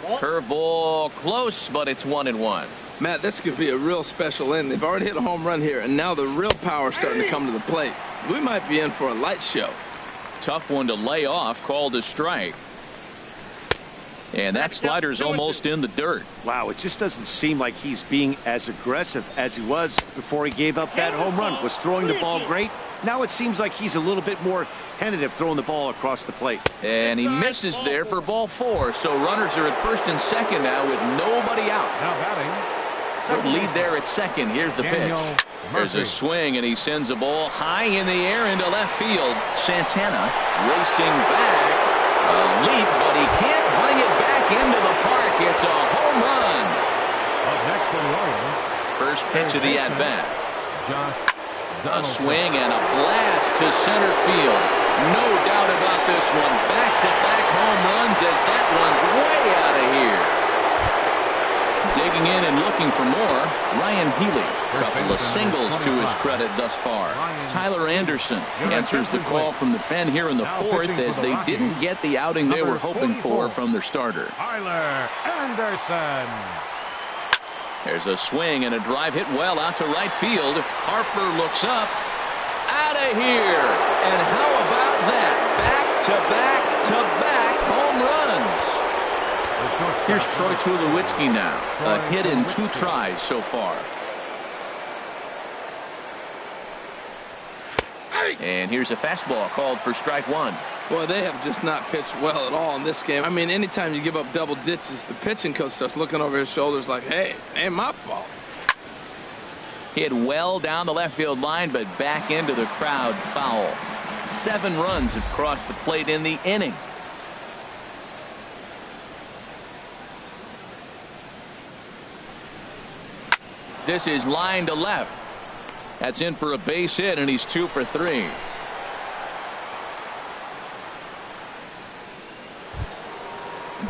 Curveball close, but it's 1-1. Matt, this could be a real special inning. They've already hit a home run here, and now the real power is starting to come to the plate. We might be in for a light show. Tough one to lay off, called a strike. And that slider's almost in the dirt. Wow, it just doesn't seem like he's being as aggressive as he was before he gave up that home run. Was throwing the ball great. Now it seems like he's a little bit more tentative throwing the ball across the plate. And he misses there for ball 4. So runners are at first and second now with nobody out. Now batting. Good lead there at second. Here's the pitch. There's a swing, and he sends a ball high in the air into left field. Santana racing back. A leap, but he can't bring it back into the park. It's a home run. Up next for the Orioles. First pitch of the at-bat. A Donaldson. swing and a blast to center field. No doubt about this one. Back-to-back home runs as that one's way out of here. Digging in and looking for more, Ryan Healy. A couple of singles to his credit thus far. Tyler Anderson answers the call from the pen here in the 4th as they didn't get the outing they were hoping for from their starter. Tyler Anderson. There's a swing and a drive hit well out to right field. Harper looks up. Out of here. And how about that? Back-to-back-to-back home runs. Here's Troy Tulowitzki now. A hit in 2 tries so far. And here's a fastball called for strike 1. Boy, they have just not pitched well at all in this game. I mean, anytime you give up double ditches, the pitching coach starts looking over his shoulders like, hey, ain't my fault. Hit well down the left field line, but back into the crowd foul. 7 runs have crossed the plate in the inning. This is line to left. That's in for a base hit, and he's 2 for 3.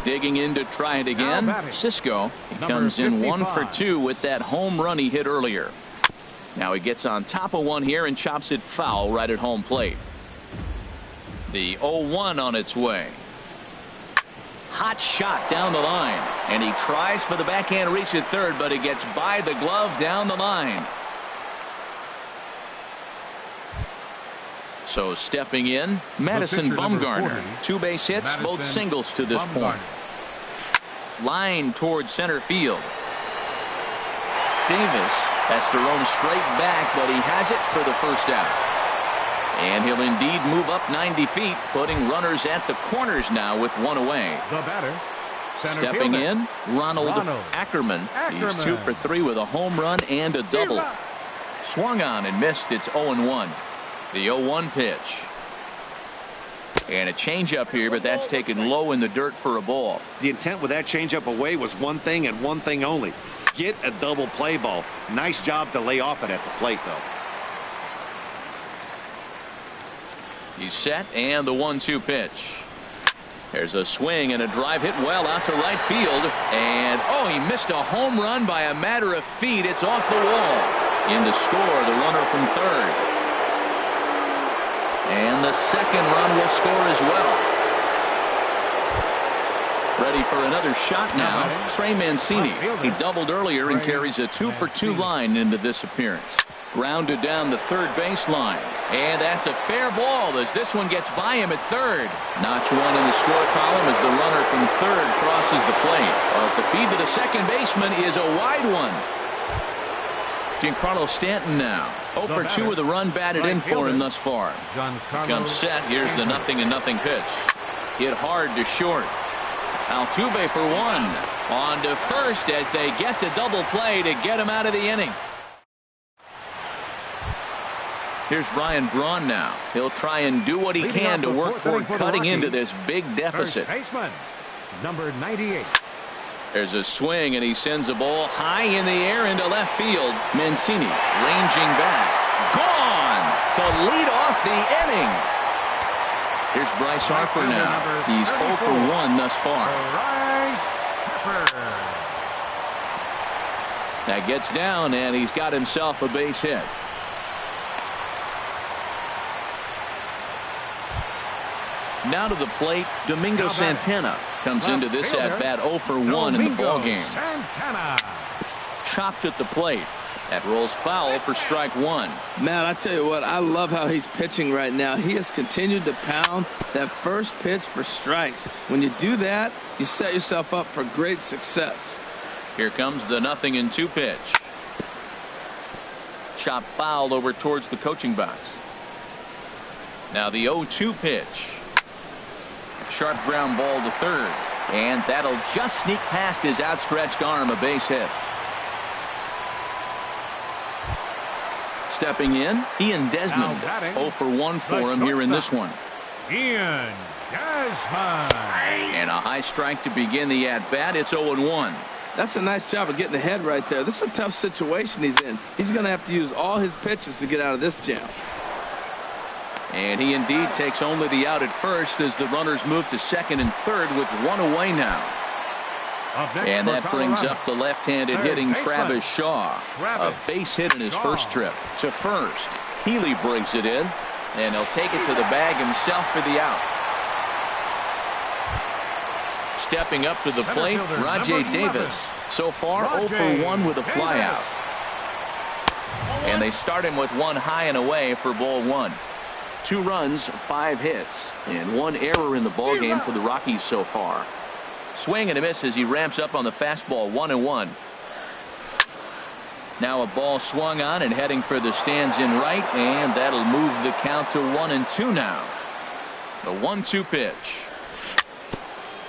Digging in to try it again. Cisco. He comes in 1 for 2 with that home run he hit earlier. Now he gets on top of one here and chops it foul right at home plate. The 0-1 on its way. Hot shot down the line, and he tries for the backhand reach at third, but it gets by the glove down the line. So stepping in, Madison Bumgarner. 2 base hits, both singles to this point. Line towards center field. Davis has to roam straight back, but he has it for the first out. And he'll indeed move up 90 feet, putting runners at the corners now with 1 away. The batter. Stepping in, Ronald Ackerman. He's 2 for 3 with a home run and a double. Swung on and missed. It's 0-1. The 0-1 pitch. And a changeup here, but that's taken low in the dirt for a ball. The intent with that changeup away was one thing and one thing only. Get a double play ball. Nice job to lay off it at the plate, though. He's set, and the 1-2 pitch. There's a swing and a drive hit well out to right field. And, oh, he missed a home run by a matter of feet. It's off the wall. In to score, the runner from third. And the second run will score as well. Ready for another shot now, Trey Mancini. He doubled earlier and carries a 2-for-2 line into this appearance. Grounded down the third baseline. And that's a fair ball as this one gets by him at third. Notch one in the score column as the runner from third crosses the plate. But the feed to the second baseman is a wide one. Giancarlo Stanton now. 0-for-2 with a run batted in for him thus far. Comes set. Here's the 0-0 pitch. Hit hard to short. Altuve for one. On to first as they get the double play to get him out of the inning. Here's Ryan Braun now. He'll try and do what he can to work toward cutting into this big deficit. Baseman, number 98. There's a swing, and he sends a ball high in the air into left field. Mancini ranging back. Gone to lead off the inning. Here's Bryce Harper now. He's 0 for 1 thus far. That gets down, and he's got himself a base hit. Now to the plate, Domingo Santana comes into this at-bat 0 for 1 in the ballgame. Chopped at the plate. That rolls foul for strike one. Man, I tell you what, I love how he's pitching right now. He has continued to pound that first pitch for strikes. When you do that, you set yourself up for great success. Here comes the 0-2 pitch. Chop foul over towards the coaching box. Now the 0-2 pitch. Sharp ground ball to third. And that'll just sneak past his outstretched arm, a base hit. Stepping in, Ian Desmond. 0 for 1 for him here in this one. Ian Desmond. And a high strike to begin the at-bat. It's 0-1. That's a nice job of getting ahead right there. This is a tough situation he's in. He's going to have to use all his pitches to get out of this jam. And he indeed takes only the out at first as the runners move to second and third with one away now. And that brings up the left-handed hitting Travis Shaw. A base hit in his first trip to first. Healy brings it in, and he'll take it to the bag himself for the out. Stepping up to the plate, Rajai Davis. So far 0 for 1 with a flyout. And they start him with one high and away for ball one. 2 runs, 5 hits, and 1 error in the ballgame for the Rockies so far. Swing and a miss as he ramps up on the fastball. 1-1. Now a ball swung on and heading for the stands in right, and that'll move the count to 1-2 now. The 1-2 pitch.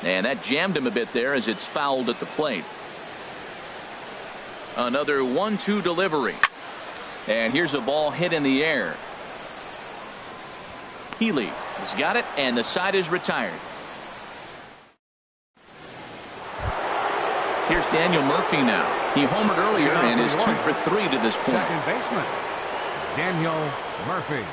And that jammed him a bit there as it's fouled at the plate. Another 1-2 delivery. And here's a ball hit in the air. Healy has got it, and the side is retired. Here's Daniel Murphy now. He homered earlier and is 2 for 3 to this point. Second baseman, Daniel Murphy.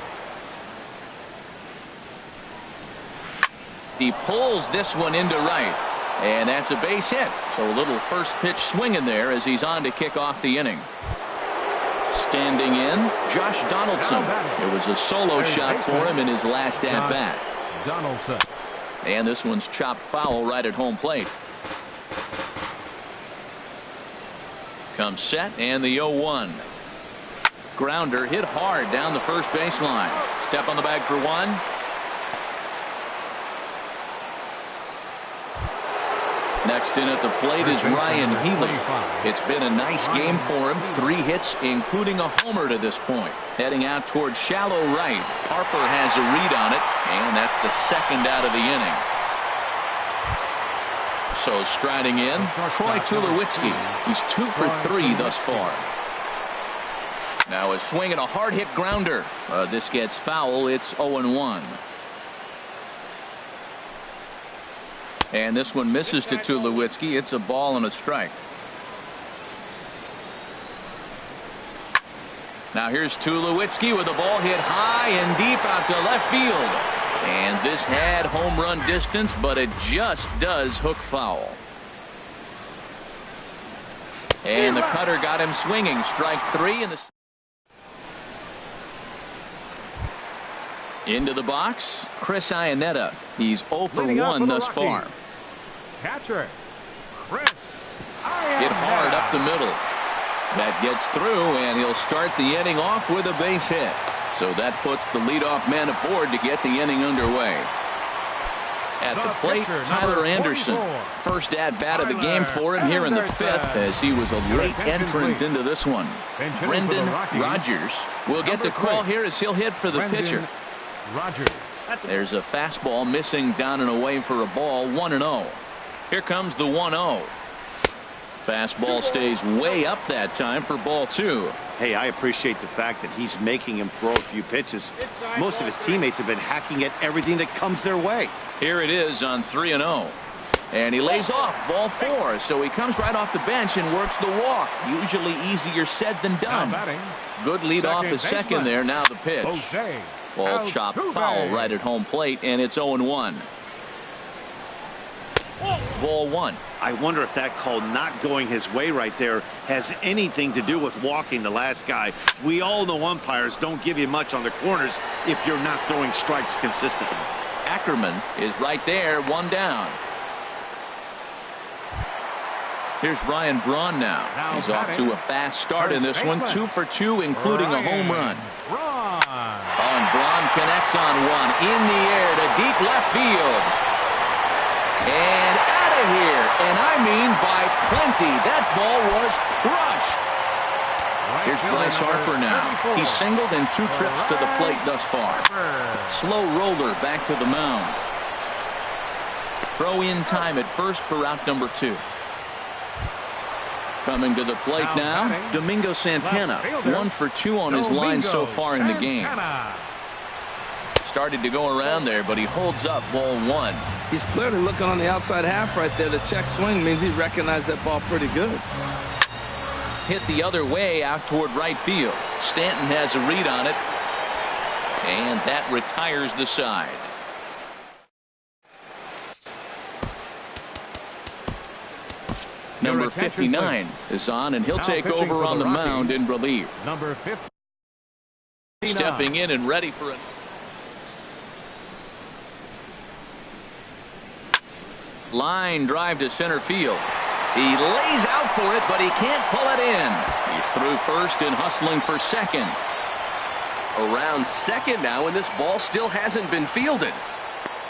He pulls this one into right, and that's a base hit. So a little first pitch swing in there as he's on to kick off the inning. Standing in, Josh Donaldson. It was a solo shot for him in his last at-bat. Donaldson. And this one's chopped foul right at home plate. Comes set, and the 0-1. Grounder hit hard down the first baseline. Step on the bag for one. Next in at the plate is Ryan Healy. It's been a nice game for him. 3 hits, including a homer to this point. Heading out towards shallow right. Harper has a read on it, and that's the second out of the inning. So striding in, Troy Tulowitzki. He's 2 for 3 thus far. Now a swing and a hard hit grounder. This gets foul. It's 0-1. And this one misses to Tulowitzki. It's a ball and a strike. Now here's Tulowitzki with the ball hit high and deep out to left field. And this had home run distance, but it just does hook foul. And the cutter got him swinging. Strike 3 in the. Into the box, Chris Iannetta. He's 0 for 1 thus far. Catcher, Chris Iannetta. Hit hard up the middle. That gets through, and he'll start the inning off with a base hit. So that puts the leadoff man aboard to get the inning underway. At the plate, Tyler Anderson. First at-bat of the game for him here in the 5th, as he was a late entrant into this one. Brendan Rodgers will get the call here as he'll hit for the pitcher. There's a fastball missing down and away for a ball. 1-0. Here comes the 1-0. Fastball stays way up that time for ball 2. Hey, I appreciate the fact that he's making him throw a few pitches. Most of his teammates have been hacking at everything that comes their way. Here it is on 3-0. And he lays off ball 4. So he comes right off the bench and works the walk. Usually easier said than done. Good lead off his second there. Now the pitch. Ball chopped foul right at home plate, and it's 0-1. Ball 1. I wonder if that call not going his way right there has anything to do with walking the last guy. We all know umpires don't give you much on the corners if you're not throwing strikes consistently. Ackerman is right there, 1 down. Here's Ryan Braun now. He's off to a fast start in this one. 2 for 2, including a home run. And Braun connects on one. In the air to deep left field. And out of here. And I mean by plenty. That ball was crushed. Here's Bryce Harper now. He's singled in 2 trips to the plate thus far. Slow roller back to the mound. Throw in time at first for out number 2. Coming to the plate now, Domingo Santana. 1 for 2 on his line so far in the game. Started to go around there, but he holds up ball 1. He's clearly looking on the outside half right there. The check swing means he recognized that ball pretty good. Hit the other way out toward right field. Stanton has a read on it. And that retires the side. Number 59 is on, and he'll take over on the mound in relief. Number 50. Stepping in and ready for it. Line drive to center field. He lays out for it, but he can't pull it in. He's through first and hustling for second. Around second now, and this ball still hasn't been fielded.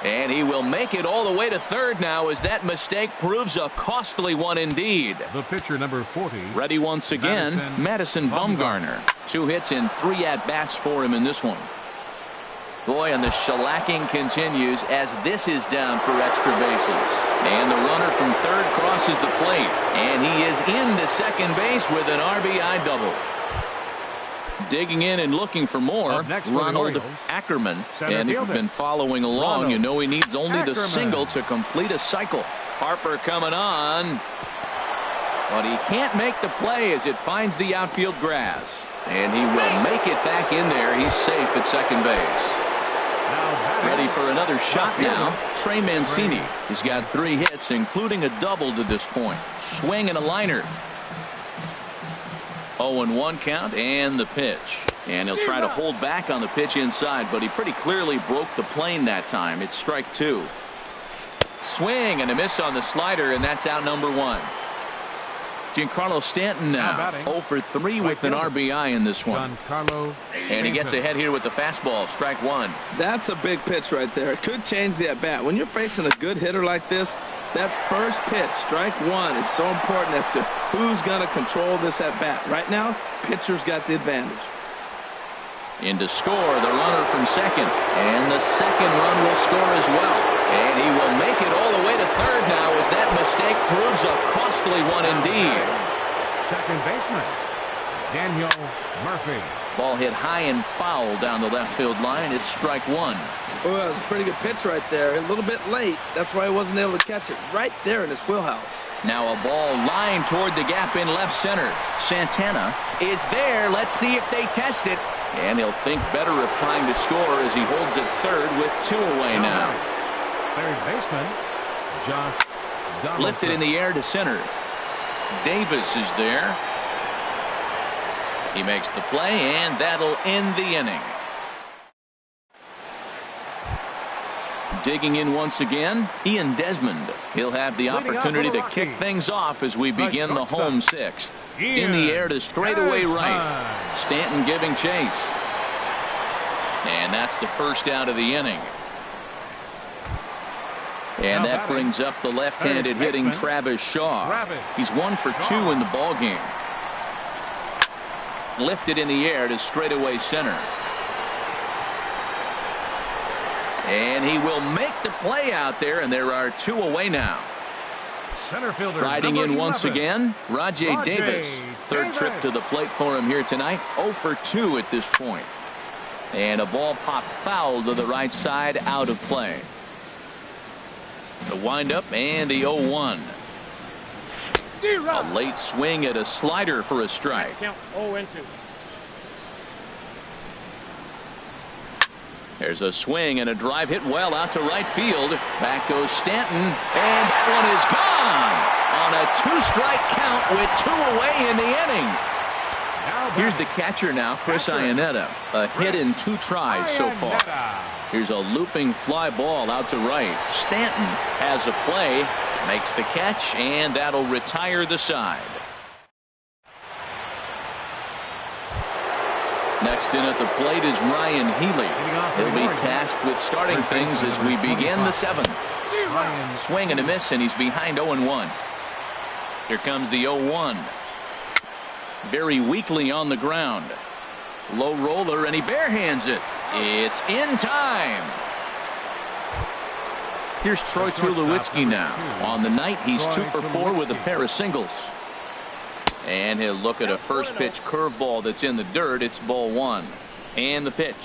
And he will make it all the way to third now, as that mistake proves a costly one indeed. The pitcher, number 40. Ready once again, Madison Bumgarner. 2 hits and 3 at-bats for him in this one. Boy, and the shellacking continues as this is down for extra bases. And the runner from third crosses the plate. And he is into second base with an RBI double. Digging in and looking for more, Ronald Ackerman. And if you've been following along, you know he needs only the single to complete a cycle. Harper coming on. But he can't make the play as it finds the outfield grass. And he will make it back in there. He's safe at second base. Ready for another shot now. Trey Mancini. He's got 3 hits, including a double to this point. Swing and a liner. 0-1 count and the pitch. And he'll try to hold back on the pitch inside, but he pretty clearly broke the plane that time. It's strike 2. Swing and a miss on the slider, and that's out number 1. Giancarlo Stanton now 0 for 3 with an RBI in this one. And he gets ahead here with the fastball. Strike 1. That's a big pitch right there. It could change the at-bat. When you're facing a good hitter like this, that first pitch, strike 1, is so important as to who's going to control this at-bat. Right now, pitcher's got the advantage. In to score, the runner from second. And the second run will score as well. And he will make it all the way to third now, as that mistake proves a costly one indeed. Second baseman, Daniel Murphy. Ball hit high and foul down the left field line. It's strike one. Oh, that was a pretty good pitch right there. A little bit late. That's why he wasn't able to catch it right there in his wheelhouse. Now a ball lined toward the gap in left center. Santana is there. Let's see if they test it. And he'll think better of trying to score as he holds it third with 2 away now. Third baseman, Josh Donaldson. Lifted in the air to center. Davis is there. He makes the play, and that'll end the inning. Digging in once again, Ian Desmond. He'll have the opportunity to kick things off as we begin the home sixth. In the air to straightaway right. Stanton giving chase. And that's the first out of the inning. And that brings up the left-handed hitting Travis Shaw. He's 1 for 2 in the ball game. Lifted in the air to straightaway center. And he will make the play out there, and there are 2 away now. Center fielder riding in once 11. again, Rajay Davis. Third trip to the plate for him here tonight. 0 for 2 at this point. And a ball popped foul to the right side, out of play. The windup and the 0-1. A late swing at a slider for a strike. Count 0-2. There's a swing and a drive hit well out to right field. Back goes Stanton, and that one is gone on a 2-strike count with 2 away in the inning. Here's the catcher now, Chris Iannetta. A hit in 2 tries so far. Here's a looping fly ball out to right. Stanton has a play, makes the catch, and that'll retire the side. Next in at the plate is Ryan Healy. He'll be tasked with starting things as we begin the 7th. Swing and a miss, and he's behind 0-1. Here comes the 0-1. Very weakly on the ground. Low roller, and he barehands it. It's in time. Here's Troy Tulowitzki now. On the night, he's 2 for 4 with a pair of singles. And he'll look at a first pitch curveball that's in the dirt. It's ball 1. And the pitch.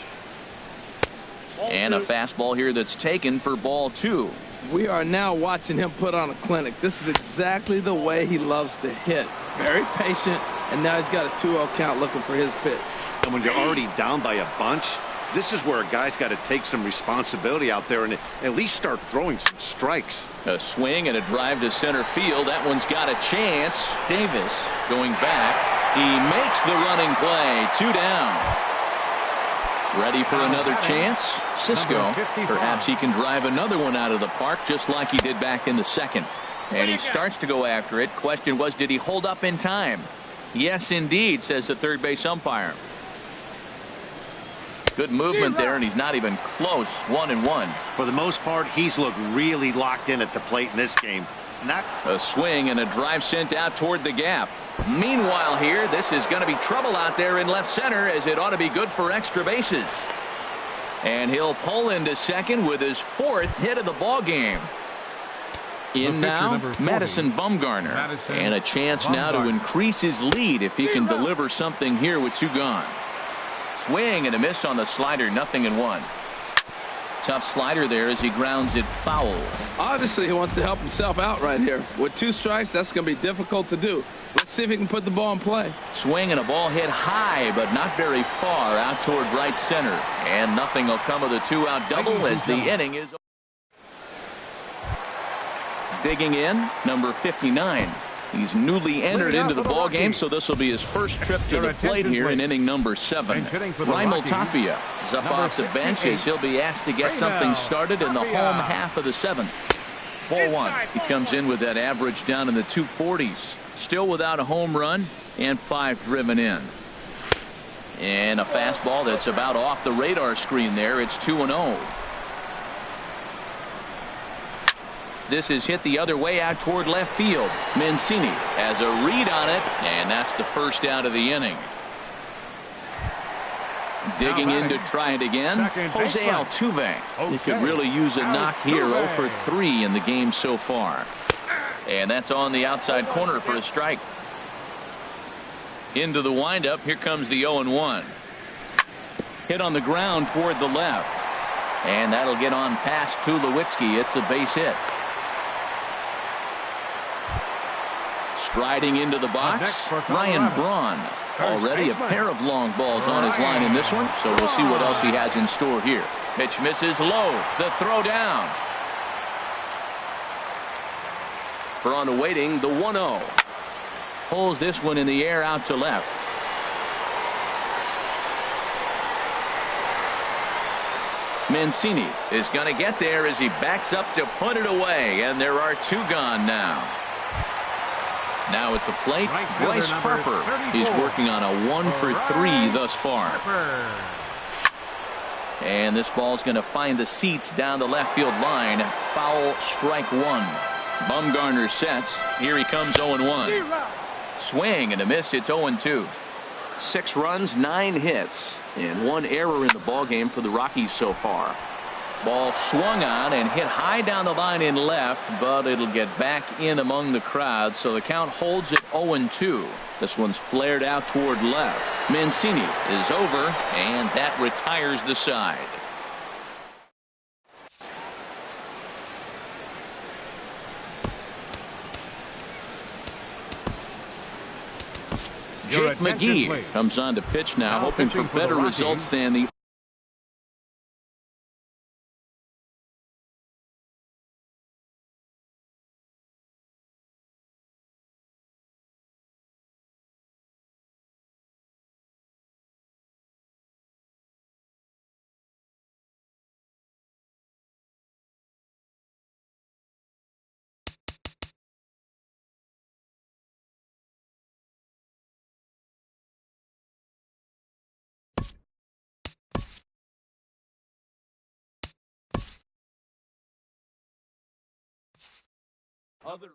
And a fastball here that's taken for ball 2. We are now watching him put on a clinic. This is exactly the way he loves to hit. Very patient, and now he's got a 2-0 count looking for his pitch. And when you're already down by a bunch, this is where a guy's got to take some responsibility out there and at least start throwing some strikes. A swing and a drive to center field. That one's got a chance. Davis going back. He makes the running play. 2 down. Ready for another chance? Cisco. Perhaps he can drive another one out of the park just like he did back in the 2nd. And he starts to go after it. Question was, did he hold up in time? Yes, indeed, says the third base umpire. Good movement there, and he's not even close. 1-1. For the most part, he's looked really locked in at the plate in this game. A swing and a drive sent out toward the gap. Meanwhile here, this is going to be trouble out there in left center, as it ought to be good for extra bases. And he'll pull into second with his 4th hit of the ball game. In now, Madison Bumgarner. And a chance now to increase his lead if he can deliver something here with 2 gone. Swing and a miss on the slider. 0-1. Tough slider there as he grounds it foul. Obviously, he wants to help himself out right here. With 2 strikes, that's going to be difficult to do. Let's see if he can put the ball in play. Swing and a ball hit high, but not very far out toward right center. And nothing will come of the 2-out double as the inning is. Digging in, number 59. He's newly entered into the ball game, so this will be his first trip to the plate here in inning number 7. Raimel Tapia is up off the bench as he'll be asked to get something started in the home half of the 7th. Ball 1. He comes in with that average down in the 240s. Still without a home run and 5 driven in. And a fastball that's about off the radar screen there. It's 2-0. This is hit the other way out toward left field. Mancini has a read on it, and that's the first out of the inning. Digging in to try it again, Jose Altuve. He could really use a knock here. 0 for 3 in the game so far. And that's on the outside corner for a strike. Into the windup. Here comes the 0-1. Hit on the ground toward the left. And that'll get on past Tulowitzki. It's a base hit. Striding into the box, Ryan Braun. Already a pair of long balls on his line in this one, so we'll see what else he has in store here. Pitch misses low. The throw down. Braun awaiting the 1-0. Pulls this one in the air out to left. Mancini is going to get there as he backs up to put it away, and there are two gone now. Now at the plate, Bryce Harper. He's working on a 1-for-3 thus far. And this ball's going to find the seats down the left field line. Foul, strike one. Bumgarner sets. Here he comes, 0-1. Swing and a miss. It's 0-2. 6 runs, 9 hits, and 1 error in the ballgame for the Rockies so far. Ball swung on and hit high down the line in left, but it'll get back in among the crowd, so the count holds at 0-2. This one's flared out toward left. Mancini is over, and that retires the side. Jake McGee comes on to pitch now, hoping for better results than the other.